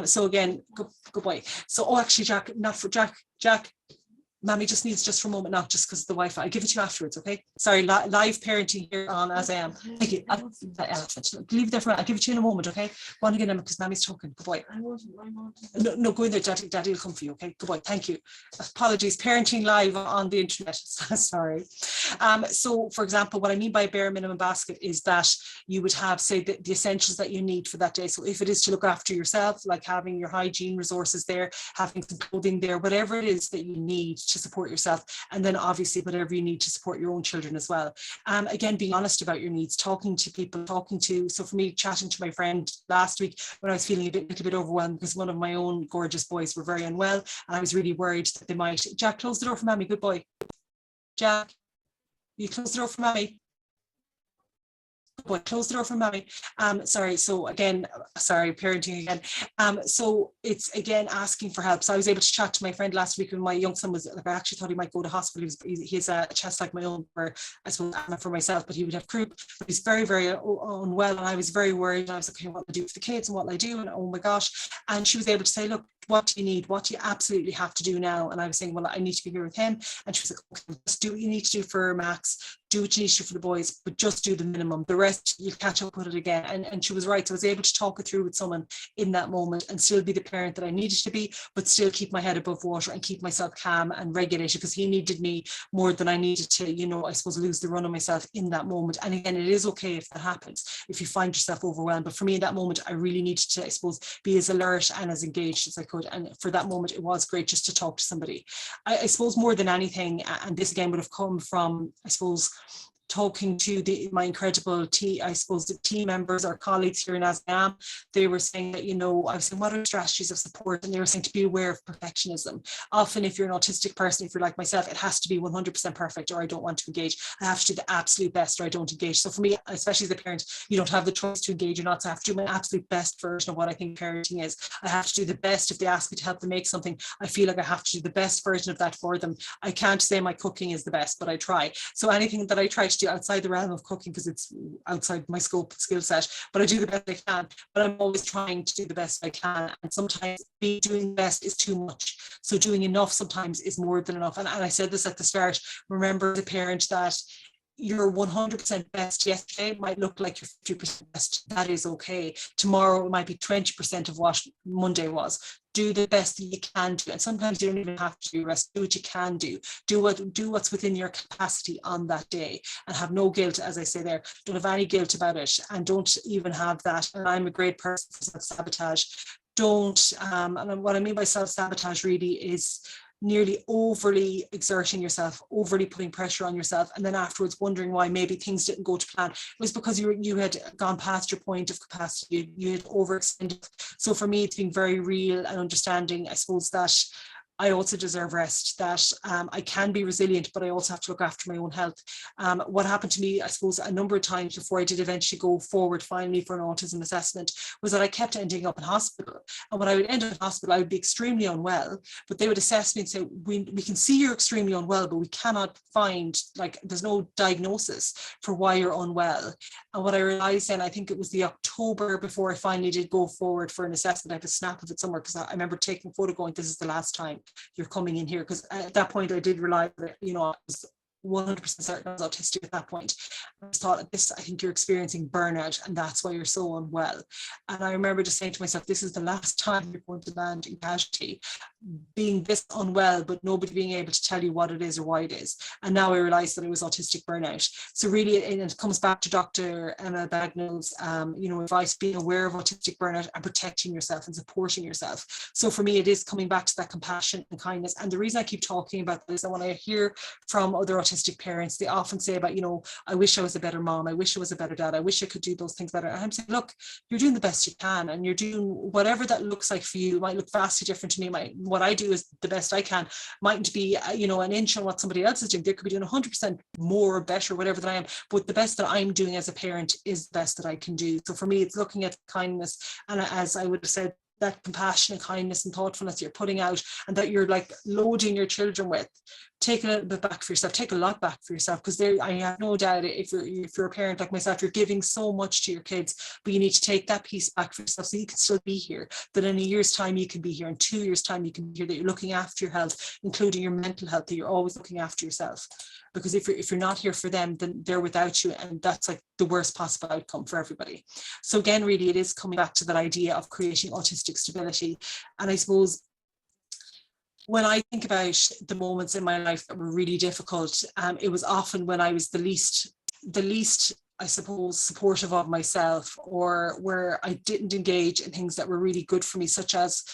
Speaker 1: So again, good boy. So, oh, actually, Jack, not for Jack, Mammy just needs just for a moment, not just because of the Wi-Fi. I'll give it to you afterwards, okay? Sorry, live parenting here on AsIAm. Thank you. Leave it there for me. I'll give it to you in a moment, okay? Go on again, Emma, because Mammy's talking. Good boy. No, go in there, Daddy will come for you, okay? Good boy, thank you. Apologies, parenting live on the internet. Sorry. So, for example, what I mean by a bare minimum basket is that you would have, say, the essentials that you need for that day. So if it is to look after yourself, like having your hygiene resources there, having some clothing there, whatever it is that you need to support yourself, and then obviously whatever you need to support your own children as well. Again, being honest about your needs, talking to people, so for me, chatting to my friend last week when I was feeling a little bit overwhelmed because one of my own gorgeous boys were very unwell, and I was really worried that they might. Jack, close the door for mommy. Good boy. Jack, you close the door for mommy. Boy, close the door for mommy. Sorry. So again, sorry, parenting again. So it's again asking for help. So I was able to chat to my friend last week when my young son was like, I actually thought he might go to hospital. He has a chest like my own, where I suppose I'm for myself, but he would have croup. But he's very, very unwell, and I was very worried. And I was like, okay, what do I do for the kids and what will I do? And oh my gosh. And she was able to say, look, what do you need? What do you absolutely have to do now? And I was saying, well, I need to be here with him. And she was like, okay, just do what you need to do for Max, do what you need to do for the boys, but just do the minimum. The rest, you'll catch up with it again. And she was right. So I was able to talk it through with someone in that moment and still be the parent that I needed to be, but still keep my head above water and keep myself calm and regulated, because he needed me more than I needed to, you know, I suppose, lose the run on myself in that moment. And again, it is okay if that happens, if you find yourself overwhelmed. But for me in that moment, I really needed to, I suppose, be as alert and as engaged as I could. And for that moment, it was great just to talk to somebody. I suppose more than anything, and this again would have come from, I suppose, talking to my incredible team members or colleagues here in AsIAm. They were saying that, you know, I was saying, what are strategies of support? And they were saying to be aware of perfectionism. Often if you're an autistic person, if you're like myself, it has to be 100% perfect or I don't want to engage. I have to do the absolute best or I don't engage. So for me, especially as a parent, you don't have the choice to engage or not. So I have to do my absolute best version of what I think parenting is. I have to do the best. If they ask me to help them make something, I feel like I have to do the best version of that for them. I can't say my cooking is the best, but I try. So anything that I try to do outside the realm of cooking, because it's outside my scope and skill set, but I do the best I can. But I'm always trying to do the best I can, and sometimes doing best is too much. So doing enough sometimes is more than enough. And I said this at the start, remember the parent that your 100% best yesterday might look like your 50% best. That is okay. Tomorrow it might be 20% of what Monday was. Do the best that you can do. And sometimes you don't even have to do rest. Do what you can do. Do what's within your capacity on that day, and have no guilt, as I say there. Don't have any guilt about it, and don't even have that. And I'm a great person for self-sabotage. Don't, and what I mean by self-sabotage really is nearly overly exerting yourself, overly putting pressure on yourself, and then afterwards wondering why maybe things didn't go to plan. It was because you had gone past your point of capacity, you had overextended. So for me, it's been very real and understanding, I suppose, that I also deserve rest, that I can be resilient, but I also have to look after my own health. What happened to me, I suppose, a number of times before I did eventually go forward finally for an autism assessment, was that I kept ending up in hospital. And when I would end up in hospital, I would be extremely unwell, but they would assess me and say, we can see you're extremely unwell, but we cannot find, like, there's no diagnosis for why you're unwell. And what I realized then, I think it was the October before I finally did go forward for an assessment. I have a snap of it somewhere, because I remember taking a photo going, this is the last time you're coming in here, because at that point I did realize that, you know, I was 100% certain I was autistic at that point. I just thought, I think you're experiencing burnout, and that's why you're so unwell. And I remember just saying to myself, this is the last time you're going to land in casualty, being this unwell, but nobody being able to tell you what it is or why it is. And now I realized that it was autistic burnout. So really, it comes back to Dr. Emma Bagnell's, you know, advice, being aware of autistic burnout and protecting yourself and supporting yourself. So for me, it is coming back to that compassion and kindness. And the reason I keep talking about this, I want to hear from other autistic parents, they often say about, you know, I wish I was a better mom, I wish I was a better dad, I wish I could do those things better. And I'm saying, look, you're doing the best you can, and you're doing whatever that looks like for you. It might look vastly different to me. What I do is the best I can, mightn't be, you know, an inch on what somebody else is doing. They could be doing 100% more or better, whatever that I am, but the best that I'm doing as a parent is the best that I can do. So for me, it's looking at kindness, and as I would have said, that compassion and kindness and thoughtfulness you're putting out, and that you're like loading your children with. Take a little bit back for yourself, take a lot back for yourself, because I have no doubt if you're a parent like myself, you're giving so much to your kids, but you need to take that piece back for yourself so you can still be here, that in a year's time you can be here, in 2 years time you can be here, that you're looking after your health, including your mental health, that you're always looking after yourself. Because if you're not here for them, then they're without you, and that's like the worst possible outcome for everybody. So again, really, it is coming back to that idea of creating autistic stability. And I suppose when I think about the moments in my life that were really difficult, it was often when I was the least, I suppose, supportive of myself, or where I didn't engage in things that were really good for me, such as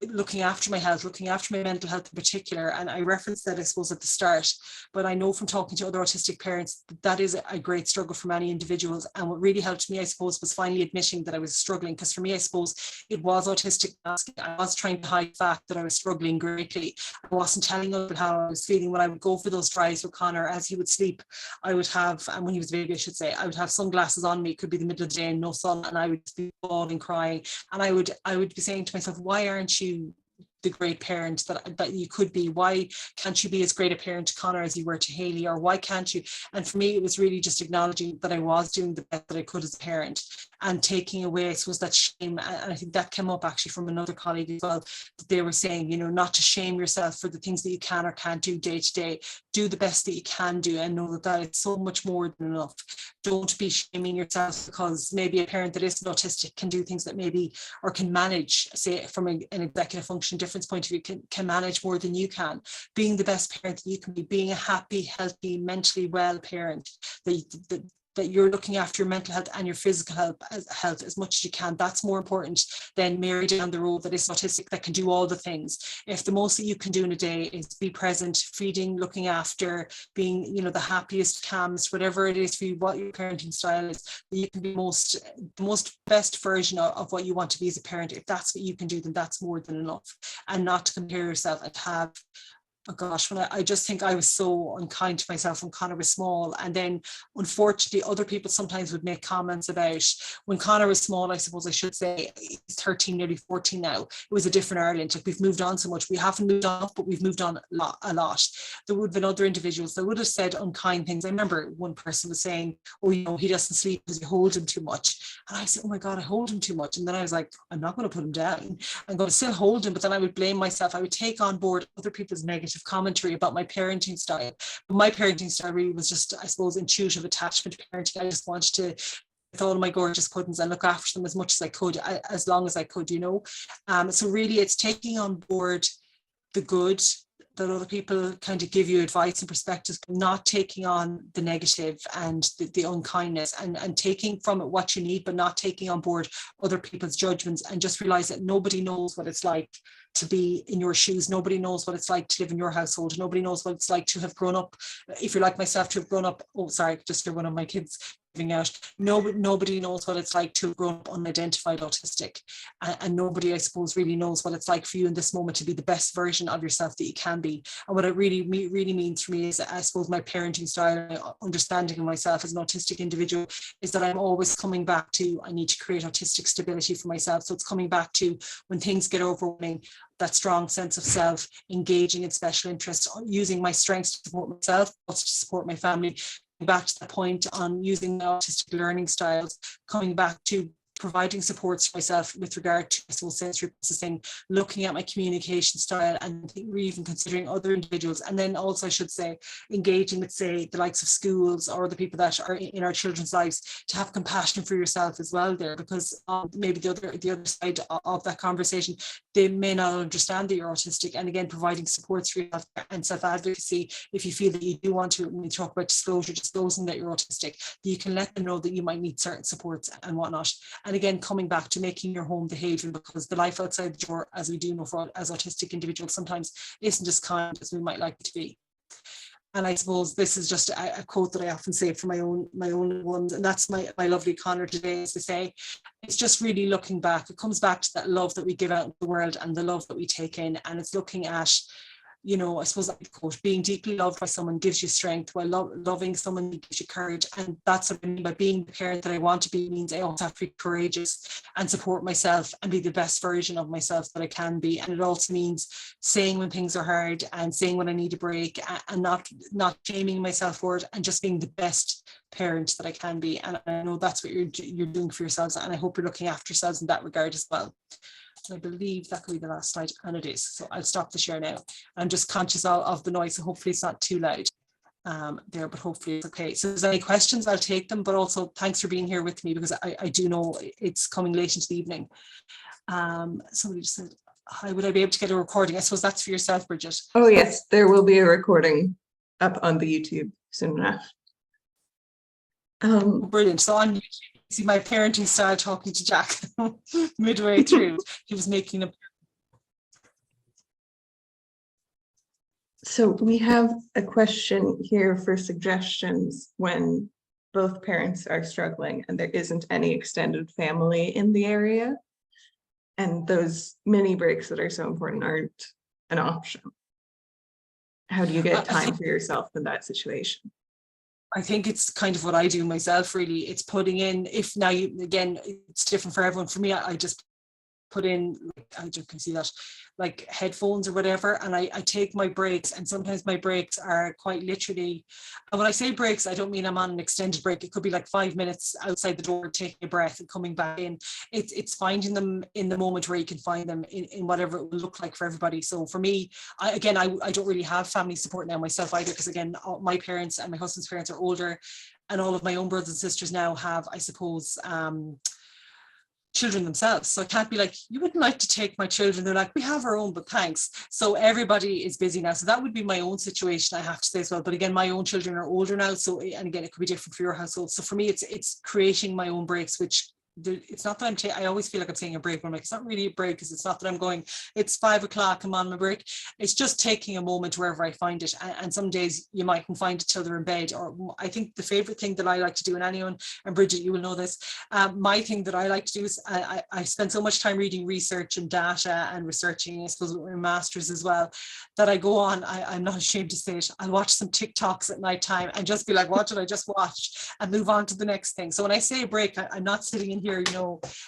Speaker 1: looking after my health, looking after my mental health in particular. And I referenced that, I suppose, at the start, but I know from talking to other autistic parents that is a great struggle for many individuals. And what really helped me, I suppose, was finally admitting that I was struggling, because for me, I suppose it was autistic masking. I was trying to hide the fact that I was struggling greatly. I wasn't telling others how I was feeling. When I would go for those drives with Connor, as he would sleep, I would have, and when he was a baby, I should say, I would have sunglasses on me. It could be the middle of the day and no sun, and I would be bawling, crying. And I would be saying to myself, why aren't you the great parent that you could be? Why can't you be as great a parent to Connor as you were to Haley? Or why can't you? And for me, it was really just acknowledging that I was doing the best that I could as a parent, and taking away, I suppose, that shame. And I think that came up actually from another colleague as well, that they were saying, not to shame yourself for the things that you can or can't do day to day. Do the best that you can do, and know that is so much more than enough. Don't be shaming yourself because maybe a parent that isn't autistic can do things that maybe, or can manage, say from an executive function difference point of view, can manage more than you can. Being the best parent that you can be, being a happy, healthy, mentally well parent, that you're looking after your mental health and your physical health as much as you can. That's more important than Mary down the road that is autistic, that can do all the things. If the most that you can do in a day is be present, feeding, looking after, being, the happiest, calmest, whatever it is for you, what your parenting style is, you can be the most best version of what you want to be as a parent. If that's what you can do, then that's more than enough. And not to compare yourself and have, oh gosh, when I just think I was so unkind to myself when Connor was small. And then unfortunately, other people sometimes would make comments about when Connor was small, I suppose I should say, he's 13, nearly 14 now. It was a different Ireland. Like, we've moved on so much. We haven't moved on, but we've moved on a lot. There would have been other individuals that would have said unkind things. I remember one person was saying, oh, he doesn't sleep because you hold him too much. And I said, oh my God, I hold him too much. And then I was like, I'm not going to put him down. I'm going to still hold him. But then I would blame myself. I would take on board other people's negative commentary about my parenting style. But my parenting style really was just, I suppose, intuitive attachment parenting. I just wanted to, with all of my gorgeous puddins, and look after them as much as I could, as long as I could, So really, it's taking on board the good that other people kind of give you advice and perspectives, but not taking on the negative and the unkindness, and taking from it what you need, but not taking on board other people's judgments, and just realize that nobody knows what it's like to be in your shoes. Nobody knows what it's like to live in your household. Nobody knows what it's like to have grown up, if you're like myself, to have grown up, oh sorry, just for one of my kids giving out. Nobody knows what it's like to have grown up unidentified autistic, and nobody, I suppose, really knows what it's like for you in this moment to be the best version of yourself that you can be. And what it really means for me is, I suppose, my parenting style, understanding of myself as an autistic individual, is that I'm always coming back to, I need to create autistic stability for myself. So it's coming back to, when things get overwhelming, that strong sense of self, engaging in special interests, using my strengths to support myself, also to support my family. Back to the point on using autistic learning styles, coming back to providing supports for myself with regard to, I suppose, sensory processing, looking at my communication style, and even considering other individuals. And then also, I should say, engaging with, say, the likes of schools or the people that are in our children's lives, to have compassion for yourself as well there, because maybe the other side of that conversation, they may not understand that you're autistic. And again, providing supports for yourself and self-advocacy, if you feel that you do want to, when we talk about disclosing that you're autistic, that you can let them know that you might need certain supports and whatnot. And again, coming back to making your home the haven, because the life outside the door, as we do know as autistic individuals, sometimes isn't as kind as we might like it to be. And I suppose this is just a quote that I often say for my own ones, and that's my lovely Connor today, is to say, it's just really looking back. It comes back to that love that we give out in the world and the love that we take in, and it's looking at, I suppose, like, quote, being deeply loved by someone gives you strength, while loving someone gives you courage. And that's what I mean by being the parent that I want to be, means I also have to be courageous and support myself and be the best version of myself that I can be. And it also means saying when things are hard, and saying when I need a break, and not shaming myself for it, and just being the best parent that I can be. And I know that's what you're doing for yourselves, and I hope you're looking after yourselves in that regard as well. I believe that could be the last slide, and it is. So I'll stop the share now. I'm just conscious of the noise, so hopefully it's not too loud there, but hopefully it's okay. So if there's any questions, I'll take them, but also thanks for being here with me, because I do know it's coming late into the evening. Somebody just said, hi, would I be able to get a recording? I suppose that's for yourself, Bridget.
Speaker 2: Oh yes, there will be a recording up on the YouTube soon enough.
Speaker 1: Brilliant. So on YouTube, you see my parenting style talking to Jack midway through. He was making a
Speaker 2: So we have a question here for suggestions when both parents are struggling and there isn't any extended family in the area. And those mini breaks that are so important aren't an option. How do you get time for yourself in that situation?
Speaker 1: I think it's kind of what I do myself, really. It's putting in, if now you, again, it's different for everyone. For me, I just put in, like, I just can see that, like headphones or whatever, and I take my breaks, and sometimes my breaks are quite literally, and when I say breaks, I don't mean I'm on an extended break. It could be like 5 minutes outside the door, taking a breath and coming back in. It's finding them in the moment where you can find them in whatever it will look like for everybody. So for me, I don't really have family support now myself either, because again, my parents and my husband's parents are older, and all of my own brothers and sisters now have, I suppose, children themselves. So I can't be like, you wouldn't like to take my children. They're like, we have our own, but thanks. So everybody is busy now. So that would be my own situation, I have to say as well. But again, my own children are older now. So, and again, it could be different for your household. So for me, it's creating my own breaks, which it's not that I always feel like I'm taking a break, but I'm like, it's not really a break, because it's not that I'm going, it's 5 o'clock, I'm on my break. It's just taking a moment wherever I find it. And some days you mightn't find it till they're in bed. Or I think the favorite thing that I like to do, and anyone, and Bridget, you will know this, my thing that I like to do is I spend so much time reading research and data and researching, I suppose, with my masters as well, that I go on, I'm not ashamed to say it, I'll watch some TikToks at night time and just be like, what did I just watch, and move on to the next thing. So when I say a break, I'm not sitting in here,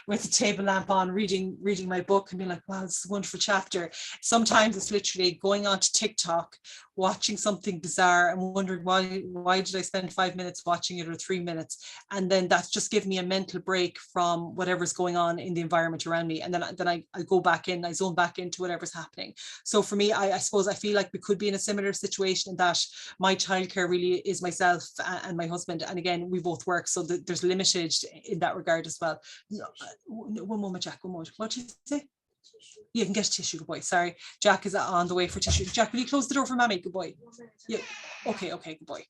Speaker 1: with a table lamp on, reading my book and being like, wow, this is a wonderful chapter. Sometimes it's literally going on to TikTok, watching something bizarre and wondering why did I spend 5 minutes watching it, or 3 minutes, and then that's just giving me a mental break from whatever's going on in the environment around me, and then I go back in, I zone back into whatever's happening. So for me, I suppose I feel like we could be in a similar situation, in that my childcare really is myself and my husband, and again, we both work, so there's limited in that regard as well. No, one moment, Jack, one moment. What did you say? You can get a tissue, good boy. Sorry, Jack is on the way for tissue. Jack, will you close the door for mommy? Good boy. Yeah. Okay, good boy.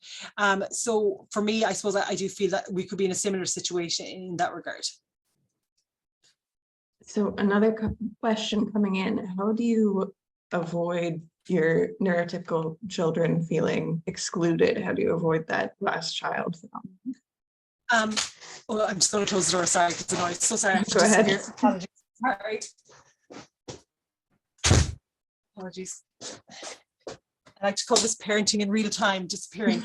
Speaker 1: So for me, I suppose I do feel that we could be in a similar situation in that regard.
Speaker 2: So another question coming in: how do you avoid your neurotypical children feeling excluded? How do you avoid that last child phenomenon?
Speaker 1: Well, I'm just going to close the door. Sorry, it's the noise. So sorry.
Speaker 2: Go ahead.
Speaker 1: Apologies. All right. Apologies. I like to call this parenting in real time, disappearing.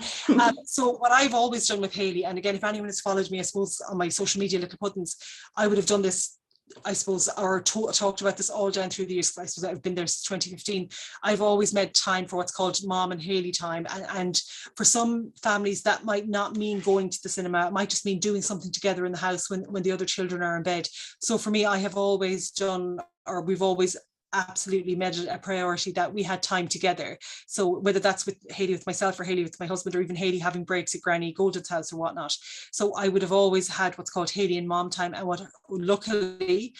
Speaker 1: So what I've always done with Hayley, and again, if anyone has followed me, I suppose, on my social media, Littlepuddins, I would have done this, I suppose, or talked about this all down through the years. I suppose I've been there since 2015. I've always made time for what's called Mom and Hayley time. And for some families, that might not mean going to the cinema. It might just mean doing something together in the house when the other children are in bed. So for me, I have always done, or we've always absolutely made it a priority that we had time together. So whether that's with Hayley with myself, or Hayley with my husband, or even Hayley having breaks at Granny Golden's house or whatnot. So I would have always had what's called Hayley and Mom time. And what luckily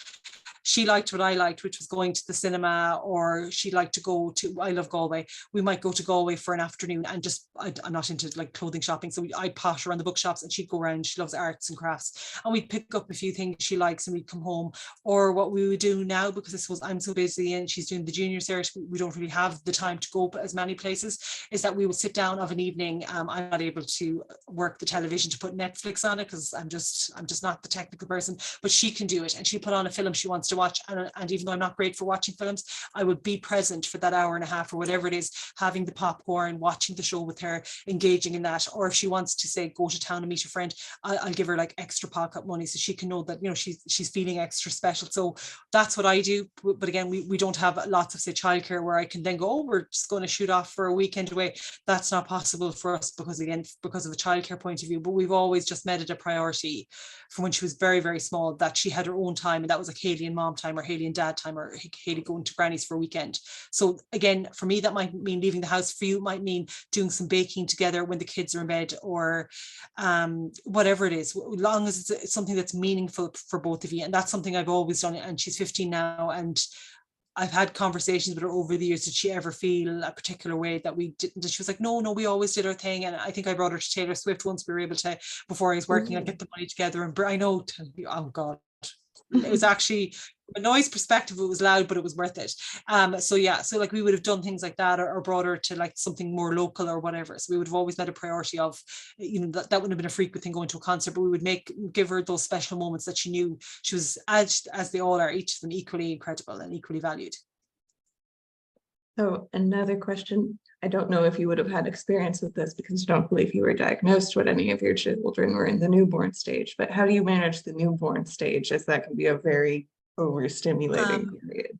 Speaker 1: she liked what I liked, which was going to the cinema, or she liked to go to, I love Galway. We might go to Galway for an afternoon and just, I'm not into like clothing shopping. So I'd posh around the bookshops and she'd go around. She loves arts and crafts. And we'd pick up a few things she likes and we'd come home. Or what we would do now, because I suppose I'm so busy and she's doing the junior cert, we don't really have the time to go as many places, is that we would sit down of an evening. I'm not able to work the television to put Netflix on it, because I'm just not the technical person, but she can do it. And she put on a film she wants to watch, and even though I'm not great for watching films, I would be present for that hour and a half or whatever it is, having the popcorn, watching the show with her, engaging in that. Or if she wants to say go to town and meet a friend, I'll give her like extra pocket money so she can know that, you know, she's feeling extra special. So that's what I do. But again, we don't have lots of, say, childcare where I can then go, oh, we're just going to shoot off for a weekend away. That's not possible for us, because again, because of a childcare point of view. But we've always just made it a priority from when she was very, very small, that she had her own time, and that was like Hayley and Mom time, or Hayley and Dad time, or Hayley going to Granny's for a weekend. So again, for me, that might mean leaving the house. For you, it might mean doing some baking together when the kids are in bed, or whatever it is, as long as it's something that's meaningful for both of you. And that's something I've always done. And she's 15 now, and I've had conversations with her over the years. Did she ever feel a particular way that we didn't? And she was like, no, we always did our thing. And I think I brought her to Taylor Swift once. We were able to, before I was working, I'd get the money together. And I know, oh God, it was actually a noise perspective, it was loud, but it was worth it. So yeah, so like we would have done things like that, or brought her to like something more local or whatever. So we would have always made a priority of, that wouldn't have been a frequent thing going to a concert, but we would give her those special moments that she knew she was, as they all are, each of them equally incredible and equally valued.
Speaker 2: So another question, I don't know if you would have had experience with this because I don't believe you were diagnosed when any of your children were in the newborn stage, but how do you manage the newborn stage, as that can be a very overstimulating period?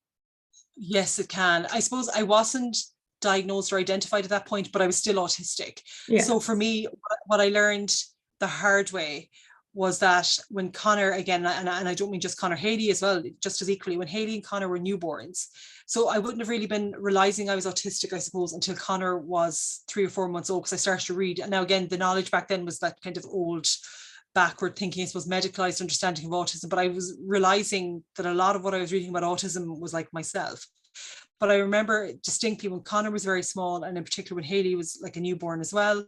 Speaker 1: Yes, it can. I suppose I wasn't diagnosed or identified at that point, but I was still autistic.
Speaker 2: Yeah.
Speaker 1: So for me, what I learned the hard way was that when Connor, again, and I don't mean just Connor, Haley as well, just as equally, when Haley and Connor were newborns. So I wouldn't have really been realizing I was autistic, I suppose, until Connor was 3 or 4 months old, because I started to read. And now again, the knowledge back then was that kind of old, backward thinking, I suppose, medicalized understanding of autism. But I was realizing that a lot of what I was reading about autism was like myself. But I remember distinctly when Connor was very small, and in particular when Haley was like a newborn as well,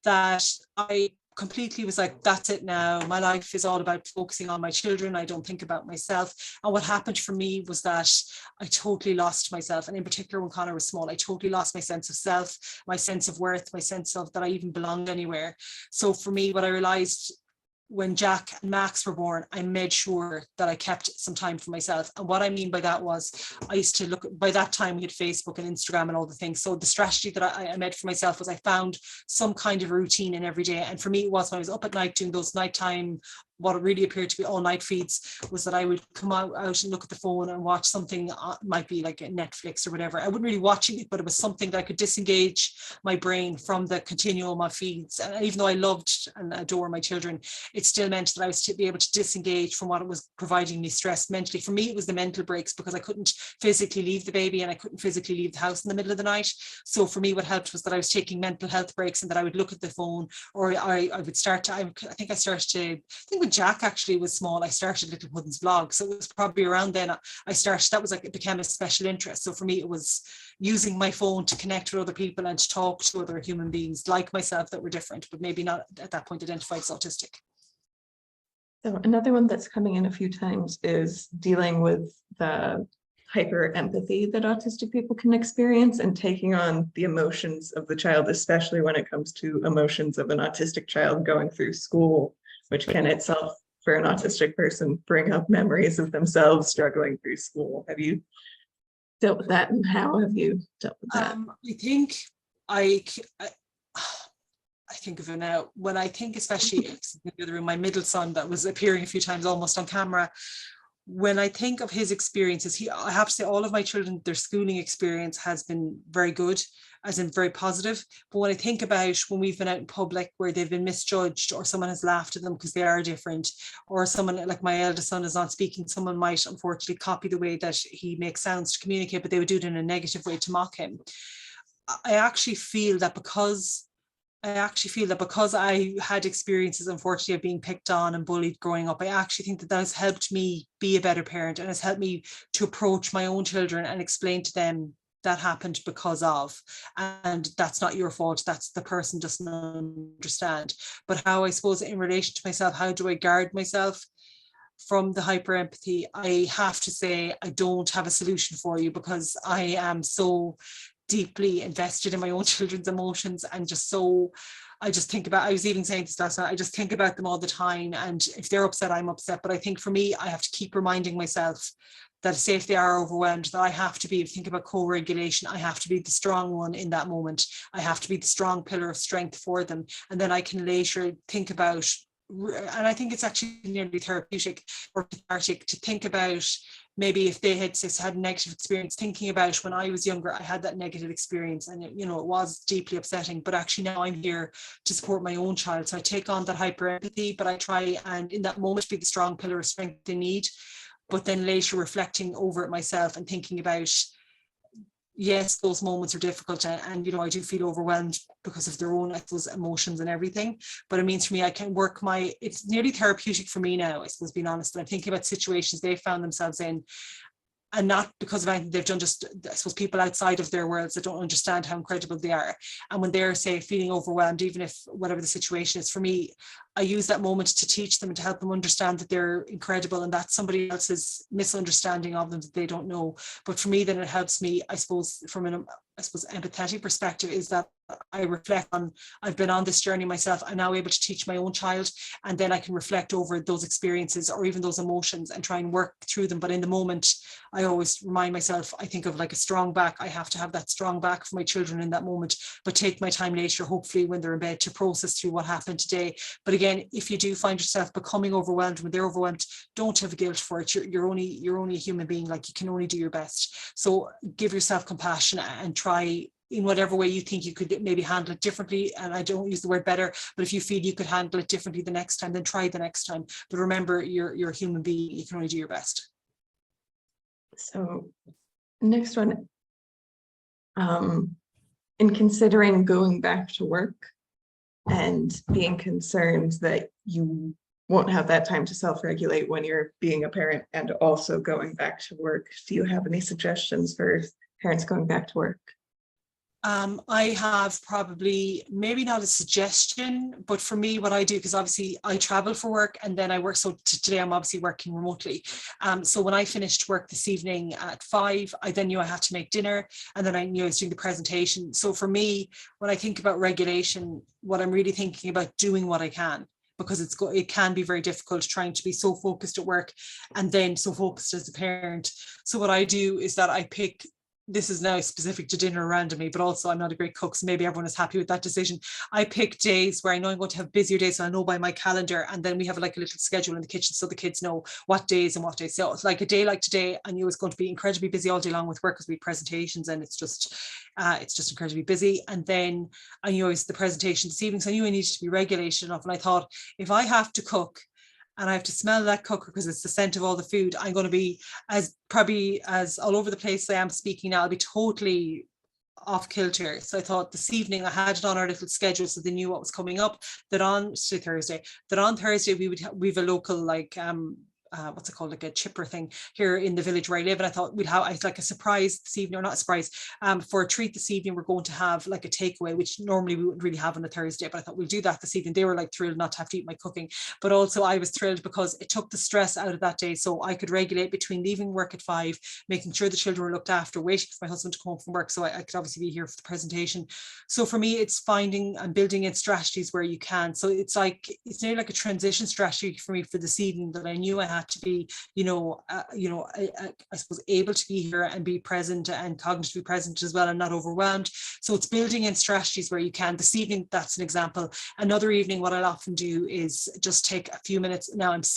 Speaker 1: that I completely was like, that's it now. My life is all about focusing on my children. I don't think about myself. And what happened for me was that I totally lost myself. And in particular, when Connor was small, I totally lost my sense of self, my sense of worth, my sense of that I even belonged anywhere. So for me, what I realized when Jack and Max were born, I made sure that I kept some time for myself. And what I mean by that was, I used to look, by that time we had Facebook and Instagram and all the things. So the strategy that I made for myself was I found some kind of routine in every day. And for me, it was when I was up at night doing those nighttime, what really appeared to be all night feeds, was that I would come out and look at the phone and watch something, might be like Netflix or whatever. I wouldn't really watch it, but it was something that I could disengage my brain from the continuum of feeds. And even though I loved and adore my children, it still meant that I was to be able to disengage from what was providing me stress mentally. For me, it was the mental breaks, because I couldn't physically leave the baby and I couldn't physically leave the house in the middle of the night. So for me, what helped was that I was taking mental health breaks, and that I would look at the phone, or I would start to, I think when Jack actually was small, I started Littlepuddins blog. So it was probably around then I started, that was like, it became a special interest. So for me, it was using my phone to connect with other people and to talk to other human beings like myself that were different, but maybe not at that point identified as autistic.
Speaker 2: So another one that's coming in a few times is dealing with the hyper empathy that autistic people can experience, and taking on the emotions of the child, especially when it comes to emotions of an autistic child going through school, which can itself, for an autistic person, bring up memories of themselves struggling through school. Have you dealt with that, and how have you dealt with that?
Speaker 1: I think I think of it now, when I think, especially in the other room, my middle son that was appearing a few times almost on camera, when I think of his experiences, I have to say all of my children, their schooling experience has been very good, as in very positive. But when I think about when we've been out in public where they've been misjudged, or someone has laughed at them because they are different, or someone, like my eldest son is not speaking, someone might unfortunately copy the way that he makes sounds to communicate, but they would do it in a negative way to mock him. I actually feel that because I had experiences, unfortunately, of being picked on and bullied growing up, I actually think that has helped me be a better parent, and has helped me to approach my own children and explain to them that happened because of, and that's not your fault, that's the person doesn't understand. But how, I suppose, in relation to myself, how do I guard myself from the hyper empathy? I have to say I don't have a solution for you, because I am so deeply invested in my own children's emotions, and I just think about, I was even saying this last night, I just think about them all the time, and if they're upset, I'm upset. But I think for me, I have to keep reminding myself that, say if they are overwhelmed, that I have to be, think about co-regulation, I have to be the strong one in that moment, I have to be the strong pillar of strength for them, and then I can later think about, and I think it's actually nearly therapeutic or cathartic to think about, maybe if they had had a negative experience, thinking about when I was younger, I had that negative experience, and it was deeply upsetting, but actually now I'm here to support my own child. So I take on that hyper empathy, but I try and in that moment be the strong pillar of strength they need, but then later reflecting over it myself and thinking about, yes, those moments are difficult, and I do feel overwhelmed because of their own, I suppose, emotions and everything. But it means for me, I can work it's nearly therapeutic for me now, I suppose, being honest. And I'm thinking about situations they found themselves in, and not because of anything they've done, just, I suppose, people outside of their worlds that don't understand how incredible they are. And when they're, say, feeling overwhelmed, even if whatever the situation is, for me, I use that moment to teach them and to help them understand that they're incredible and that's somebody else's misunderstanding of them that they don't know. But for me, then it helps me, I suppose, from an empathetic perspective, is that I reflect on, I've been on this journey myself. I'm now able to teach my own child, and then I can reflect over those experiences or even those emotions and try and work through them. But in the moment, I always remind myself, I think of like a strong back. I have to have that strong back for my children in that moment, but take my time later, hopefully when they're in bed, to process through what happened today. But again, if you do find yourself becoming overwhelmed when they're overwhelmed, don't have guilt for it. You're only a human being. Like, you can only do your best. So give yourself compassion and try in whatever way you think you could maybe handle it differently. And I don't use the word better, but if you feel you could handle it differently the next time, then try the next time. But remember, you're a human being. You can only do your best.
Speaker 2: So next one, in considering going back to work and being concerned that you won't have that time to self-regulate when you're being a parent and also going back to work, do you have any suggestions for parents going back to work?
Speaker 1: I have probably, maybe not a suggestion, but for me, what I do, because obviously I travel for work and then I work. So today I'm obviously working remotely. So when I finished work this evening at 5, I then knew I had to make dinner, and then I knew I was doing the presentation. So for me, when I think about regulation, what I'm really thinking about doing what I can, because it can be very difficult trying to be so focused at work and then so focused as a parent. So what I do is that I pick, this is now specific to dinner randomly, but also I'm not a great cook, so maybe everyone is happy with that decision. I pick days where I know I'm going to have busier days, so I know by my calendar, and then we have like a little schedule in the kitchen so the kids know what days and what days. So it's like a day like today, I knew it was going to be incredibly busy all day long with work because we have presentations and it's just incredibly busy. And then I knew it was the presentation this evening, so I knew I needed to be regulated enough. And I thought, if I have to cook and I have to smell that cooker because it's the scent of all the food, I'm going to be probably as all over the place I am speaking now. I'll be totally off kilter. So I thought this evening I had it on our little schedule so they knew what was coming up, that on Thursday we've a local like what's it called, like a chipper thing here in the village where I live, and I thought we'd have like a surprise this evening, or not a surprise, for a treat this evening we're going to have like a takeaway, which normally we wouldn't really have on a Thursday, but I thought we'll do that this evening. They were like thrilled not to have to eat my cooking, but also I was thrilled because it took the stress out of that day, so I could regulate between leaving work at 5, making sure the children were looked after, waiting for my husband to come home from work so I could obviously be here for the presentation. So for me, it's finding and building in strategies where you can. So it's nearly like a transition strategy for me for this evening, that I knew I had to be, I suppose, able to be here and be present and cognitively present as well and not overwhelmed. So it's building in strategies where you can. This evening, that's an example. Another evening, what I'll often do is just take a few minutes. Now I'm just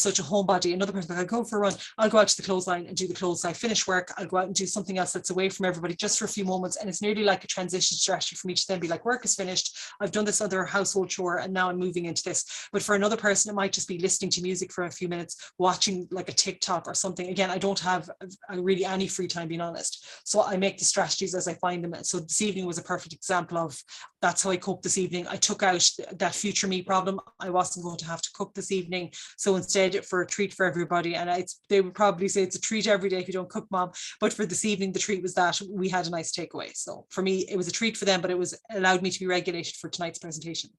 Speaker 1: such a homebody. Another person, I'll go for a run, I'll go out to the clothesline and do the clothes. I finish work, I'll go out and do something else that's away from everybody just for a few moments. And it's nearly like a transition strategy for me to then be like, work is finished, I've done this other household chore, and now I'm moving into this. But for another person, it might just be listening to music for a few minutes, watching like a TikTok or something. Again, I don't have really any free time, being honest. So I make the strategies as I find them. So this evening was a perfect example of that's how I coped this evening. I took out that future me problem. I wasn't going to have to cook this evening. So instead, for a treat for everybody, and they would probably say it's a treat every day if you don't cook, Mom, but for this evening the treat was that we had a nice takeaway. So for me it was a treat for them, but it was allowed me to be regulated for tonight's presentation.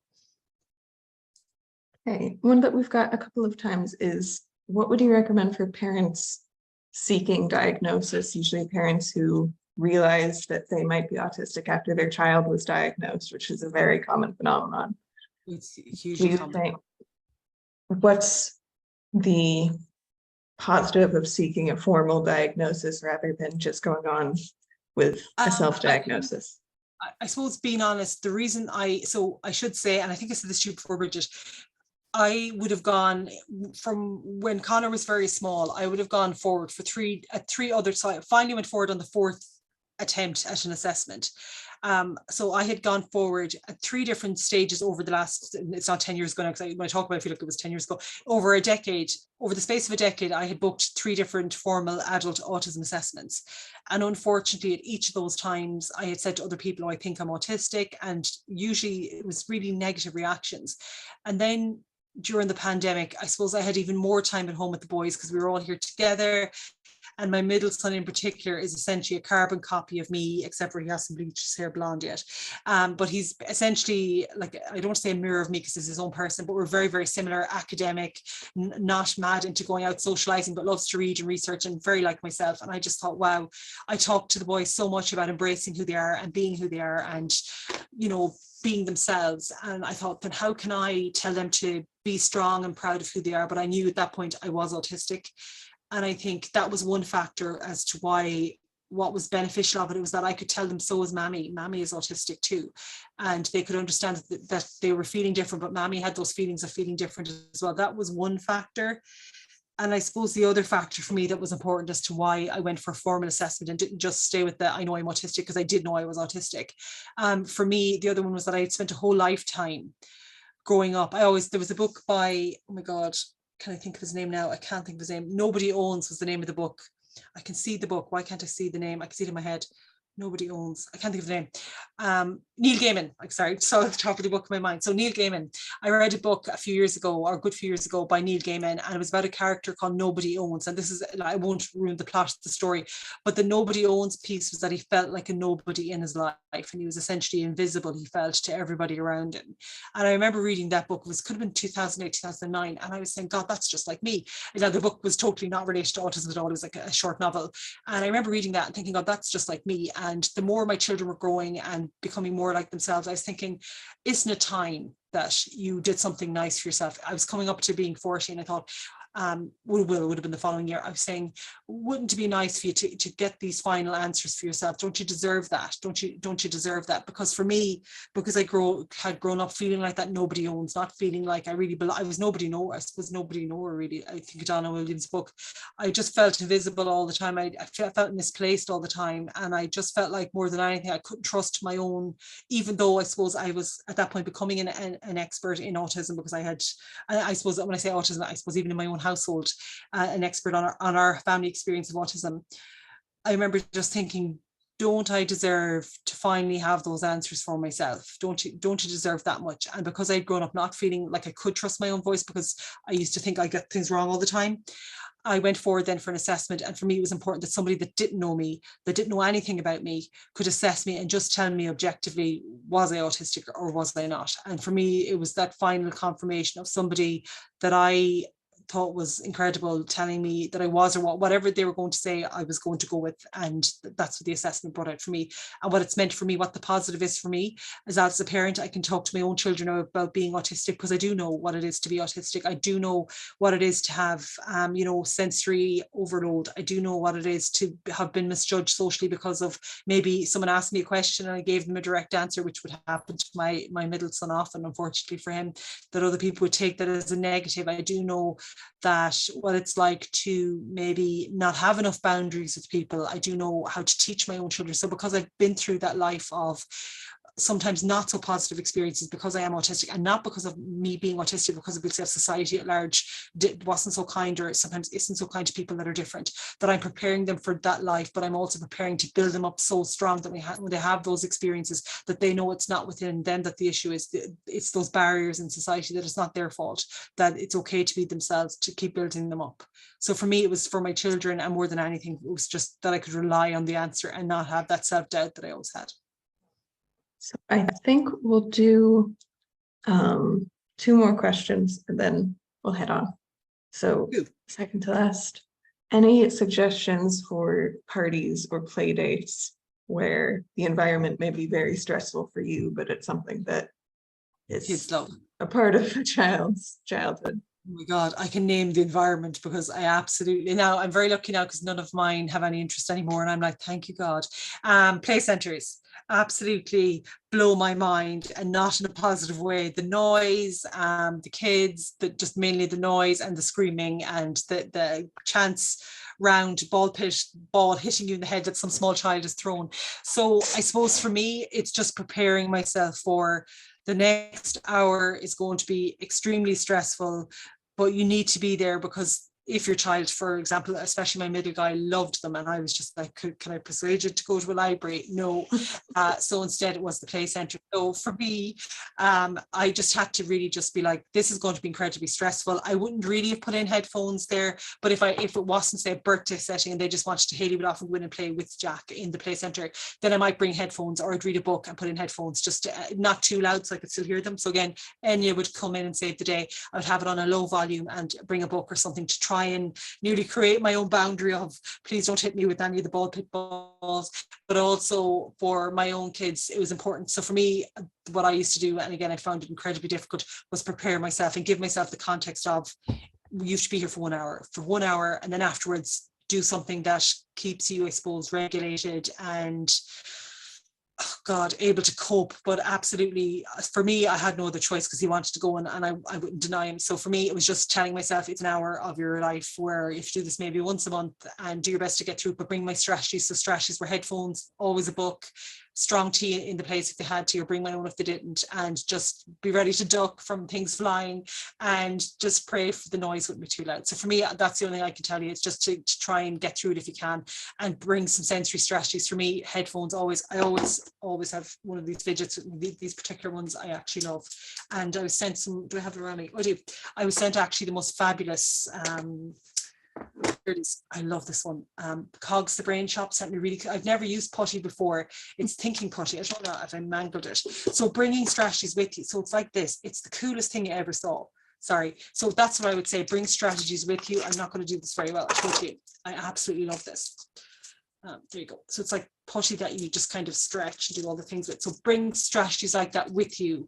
Speaker 2: Okay, one that we've got a couple of times is, what would you recommend for parents seeking diagnosis, usually parents who realize that they might be autistic after their child was diagnosed, which is a very common phenomenon?
Speaker 1: It's hugely common.
Speaker 2: What's the positive of seeking a formal diagnosis rather than just going on with a self-diagnosis?
Speaker 1: I suppose, being honest, the reason I should say, and I think I said this to you before, Bridget, I would have gone from when Connor was very small, I would have gone forward for three other times. Finally went forward on the 4th attempt at an assessment. So I had gone forward at 3 different stages over the last, it's not 10 years ago now, because when I talk about it, I feel like it was 10 years ago. Over the space of a decade, I had booked 3 different formal adult autism assessments. And unfortunately, at each of those times, I had said to other people, oh, I think I'm autistic. And usually it was really negative reactions. And then during the pandemic, I suppose I had even more time at home with the boys because we were all here together. And my middle son in particular is essentially a carbon copy of me, except for he hasn't bleached his hair blonde yet. But he's essentially, like, I don't want to say a mirror of me because he's his own person, but we're very, very similar, academic, not mad into going out socializing, but loves to read and research, and very like myself. And I just thought, wow, I talk to the boys so much about embracing who they are and being who they are, and, you know, being themselves. And I thought, then how can I tell them to be strong and proud of who they are? But I knew at that point I was autistic. And I think that was one factor as to why, what was beneficial of it, was that I could tell them, so is Mammy. Mammy is autistic too. And they could understand that they were feeling different, but Mammy had those feelings of feeling different as well. That was one factor. And I suppose the other factor for me that was important as to why I went for formal assessment and didn't just stay with the, I know I'm autistic, because I did know I was autistic. For me, the other one was that I had spent a whole lifetime growing up. There was a book by, oh my God, can I think of his name now? I can't think of his name. Nobody Owns was the name of the book. I can see the book. Why can't I see the name? I can see it in my head. Nobody Owns. I can't think of the name. Neil Gaiman. I'm sorry, saw at the top of the book in my mind. So Neil Gaiman. I read a book a few years ago, or a good few years ago, by Neil Gaiman, and it was about a character called Nobody Owns. And this is, I won't ruin the plot of the story, but the Nobody Owns piece was that he felt like a nobody in his life, and he was essentially invisible, he felt, to everybody around him. And I remember reading that book. Could have been 2008, 2009, and I was saying, God, that's just like me. Now, the book was totally not related to autism at all. It was like a short novel, and I remember reading that and thinking, God, that's just like me. And the more my children were growing and becoming more like themselves, I was thinking, isn't it time that you did something nice for yourself? I was coming up to being 40, and I thought, would have been the following year, I was saying, wouldn't it be nice for you to get these final answers for yourself? Don't you deserve that? Don't you deserve that? Because for me, because I had grown up feeling like that Nobody Owns, not feeling like I really I was nobody knower. I suppose nobody knower, really. I think Donna Williams' book, I just felt invisible all the time. I felt misplaced all the time, and I just felt like, more than anything, I couldn't trust my own, even though I suppose I was at that point becoming an expert in autism, because I suppose when I say autism, I suppose even in my own household, an expert on our family experience of autism. I remember just thinking, don't I deserve to finally have those answers for myself? Don't you deserve that much? And because I'd grown up not feeling like I could trust my own voice, because I used to think I get things wrong all the time, I went forward then for an assessment. And for me, it was important that somebody that didn't know me, that didn't know anything about me, could assess me and just tell me objectively, was I autistic or was I not? And for me, it was that final confirmation of somebody that I thought was incredible, telling me that I was, or whatever they were going to say, I was going to go with. And that's what the assessment brought out for me. And what it's meant for me, what the positive is for me, is as a parent, I can talk to my own children about being autistic, because I do know what it is to be autistic. I do know what it is to have, sensory overload. I do know what it is to have been misjudged socially because of maybe someone asked me a question and I gave them a direct answer, which would happen to my middle son often, unfortunately for him, that other people would take that as a negative. I do know that what it's like to maybe not have enough boundaries with people. I do know how to teach my own children. So because I've been through that life of sometimes not so positive experiences, because I am autistic, and not because of me being autistic, because of society at large wasn't so kind, or sometimes isn't so kind to people that are different, that I'm preparing them for that life, but I'm also preparing to build them up so strong that when they have those experiences, that they know it's not within them that the issue is. It's those barriers in society, that it's not their fault, that it's okay to be themselves, to keep building them up. So for me, it was for my children, and more than anything, it was just that I could rely on the answer and not have that self-doubt that I always had.
Speaker 2: So I think we'll do 2 more questions and then we'll head on. So second to last, any suggestions for parties or play dates where the environment may be very stressful for you, but it's something that is a part of a child's childhood?
Speaker 1: Oh my God, I can name the environment, because I'm very lucky now, because none of mine have any interest anymore. And I'm like, thank you, God. Play centers absolutely blow my mind, and not in a positive way. The noise, the kids, just mainly the noise and the screaming, and the chance round ball hitting you in the head that some small child has thrown. So I suppose for me, it's just preparing myself for the next hour is going to be extremely stressful, but you need to be there, because if your child, for example, especially my middle guy, loved them, and I was just like, can I persuade you to go to a library? No. So instead it was the play centre. So for me, I just had to really just be like, this is going to be incredibly stressful. I wouldn't really have put in headphones there, but if it wasn't, say, a birthday setting and they just wanted to, Haley would often go in and play with Jack in the play centre, then I might bring headphones, or I'd read a book and put in headphones, just to, not too loud so I could still hear them. So again, Enya would come in and save the day. I would have it on a low volume and bring a book or something to try and nearly create my own boundary of, please don't hit me with any of the ball pit balls. But also for my own kids, it was important. So for me, what I used to do, and again, I found it incredibly difficult, was prepare myself and give myself the context of, you have to be here for 1 hour, and then afterwards do something that keeps you, I suppose, regulated and, oh God, able to cope. But absolutely, for me, I had no other choice because he wanted to go, and I wouldn't deny him. So for me, it was just telling myself, it's an hour of your life where if you do this maybe once a month and do your best to get through, but bring my strategies. So strategies were headphones, always a book, strong tea in the place if they had to, or bring my own if they didn't, and just be ready to duck from things flying, and just pray for the noise wouldn't be too loud. So for me, that's the only thing I can tell you. It's just to try and get through it if you can, and bring some sensory strategies. For me, headphones, I always have one of these fidgets. These particular ones I actually love. And I was sent some, do I have it around me? I was sent actually the most fabulous, here it is. I love this one. Cogs the Brain Shop sent me really, I've never used putty before. It's thinking putty. I don't know if I mangled it. So bringing strategies with you. So it's like this. It's the coolest thing you ever saw. Sorry. So that's what I would say. Bring strategies with you. I'm not going to do this very well. I told you. I absolutely love this. There you go. So it's like putty that you just kind of stretch and do all the things with. So bring strategies like that with you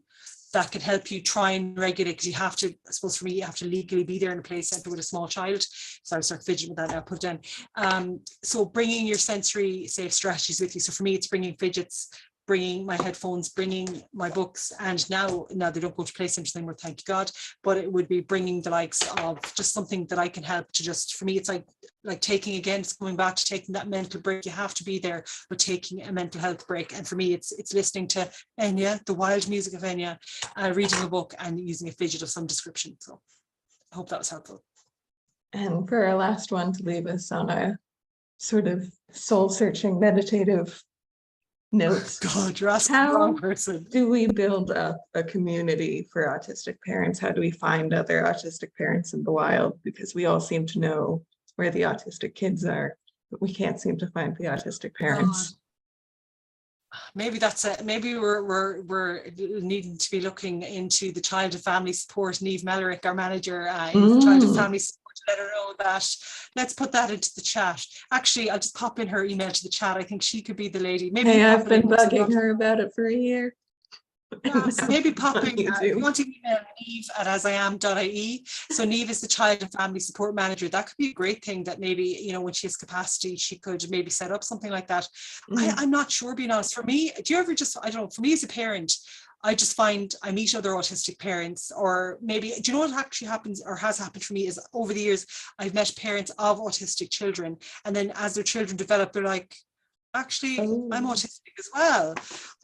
Speaker 1: that can help you try and regulate, because you have to, I suppose for me, you have to legally be there in a play centre with a small child. So I start fidgeting with that now, put it down. So bringing your sensory safe strategies with you. So for me, it's bringing fidgets, bringing my headphones, bringing my books, and now they don't go to play centres anymore, thank God, but it would be bringing the likes of just something that I can help to just, for me, it's like taking, again, it's coming back to taking that mental break. You have to be there, but taking a mental health break. And for me, it's listening to Enya, the wild music of Enya, reading a book and using a fidget of some description. So I hope that was helpful.
Speaker 2: And for our last one, to leave us on a sort of soul-searching meditative notes.
Speaker 1: God, you're asking the wrong person.
Speaker 2: Do we build up a community for autistic parents? How do we find other autistic parents in the wild? Because we all seem to know where the autistic kids are, but we can't seem to find the autistic parents.
Speaker 1: Maybe that's it. Maybe we're needing to be looking into the Child and Family Support. Neve Mellerick, our manager, is the Child and Family Support. Let her know that. Let's put that into the chat. Actually, I'll just pop in her email to the chat. I think she could be the lady. Maybe
Speaker 2: hey, I've been bugging her about it for a year.
Speaker 1: Yeah, so maybe popping, you want to email Neve at asiam.ie. So Neve is the Child and Family Support Manager. That could be a great thing that maybe, you know, when she has capacity, she could maybe set up something like that. I'm not sure, being honest. For me, do you ever just, I don't know, for me as a parent, I just find I meet other autistic parents, or maybe, do you know what actually happens or has happened for me is over the years, I've met parents of autistic children, and then as their children develop, they're like, actually, I'm autistic as well.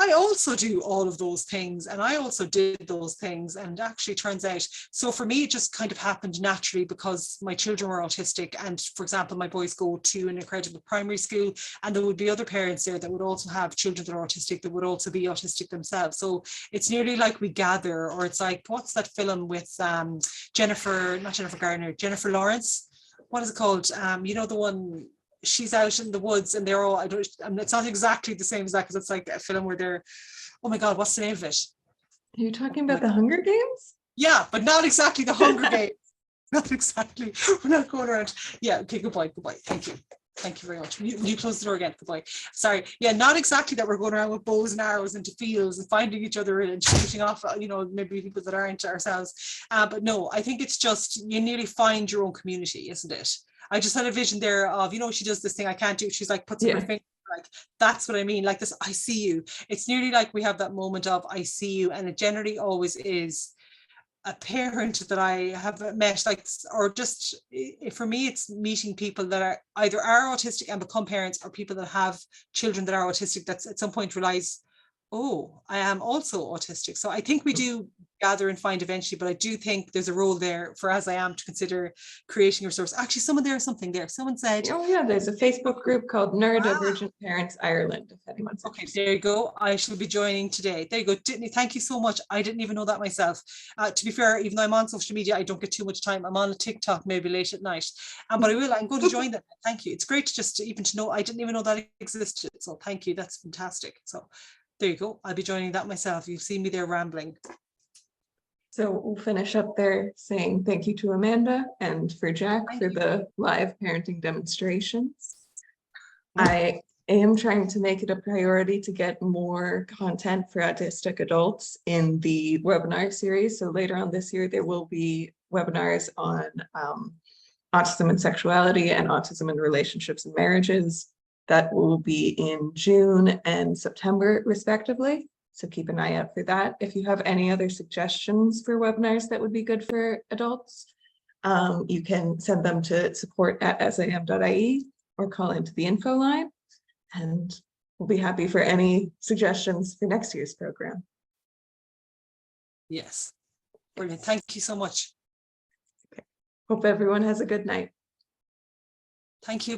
Speaker 1: I also do all of those things, and I also did those things, and actually turns out, so for me, it just kind of happened naturally because my children were autistic. And for example, my boys go to an incredible primary school, and there would be other parents there that would also have children that are autistic, that would also be autistic themselves. So it's nearly like we gather, or it's like, what's that film with Jennifer Lawrence? What is it called? You know, the one, she's out in the woods and they're all, it's not exactly the same as that, because it's like a film where they're, oh my God, what's the name of it?
Speaker 2: Are you talking about the Hunger Games?
Speaker 1: Yeah, but not exactly the Hunger Games. Not exactly. We're not going around. Yeah, okay, goodbye. Thank you very much. You close the door again. Goodbye. Sorry. Yeah, not exactly that we're going around with bows and arrows into fields and finding each other and shooting off, you know, maybe people that aren't ourselves. But no, I think it's just, you nearly find your own community, isn't it? I just had a vision there of, you know, she does this thing I can't do. She's like, puts up her finger, like, that's what I mean. Like this, I see you. It's nearly like we have that moment of, I see you. And it generally always is a parent that I have met, like, or just, for me, it's meeting people that are either autistic and become parents, or people that have children that are autistic that at some point realize, Oh, I am also autistic. So I think we do gather and find eventually, but I do think there's a role there for AsIAM to consider creating a resource. Actually, there's something there. Someone said,
Speaker 2: Oh yeah, there's a Facebook group called
Speaker 1: ah,
Speaker 2: Neurodivergent Parents Ireland, if anyone's
Speaker 1: okay,
Speaker 2: interested.
Speaker 1: there you go. I shall be joining today. There you go. Dittany, thank you so much. I didn't even know that myself. To be fair, even though I'm on social media, I don't get too much time. I'm on a TikTok maybe late at night. But I'm going to join them. Thank you. It's great to just even to know. I didn't even know that existed. So thank you. That's fantastic. So there you go. I'll be joining that myself. You've seen me there rambling.
Speaker 2: So we'll finish up there saying thank you to Amanda and for Jack
Speaker 1: Thank
Speaker 2: for
Speaker 1: you.
Speaker 2: the live parenting demonstrations. I am trying to make it a priority to get more content for autistic adults in the webinar series. So later on this year, there will be webinars on autism and sexuality and autism in relationships and marriages. That will be in June and September, respectively. So keep an eye out for that. If you have any other suggestions for webinars that would be good for adults, you can send them to support@asiam.ie or call into the info line, and we'll be happy for any suggestions for next year's program.
Speaker 1: Yes. Brilliant. Thank you so much.
Speaker 2: Hope everyone has a good night.
Speaker 1: Thank you.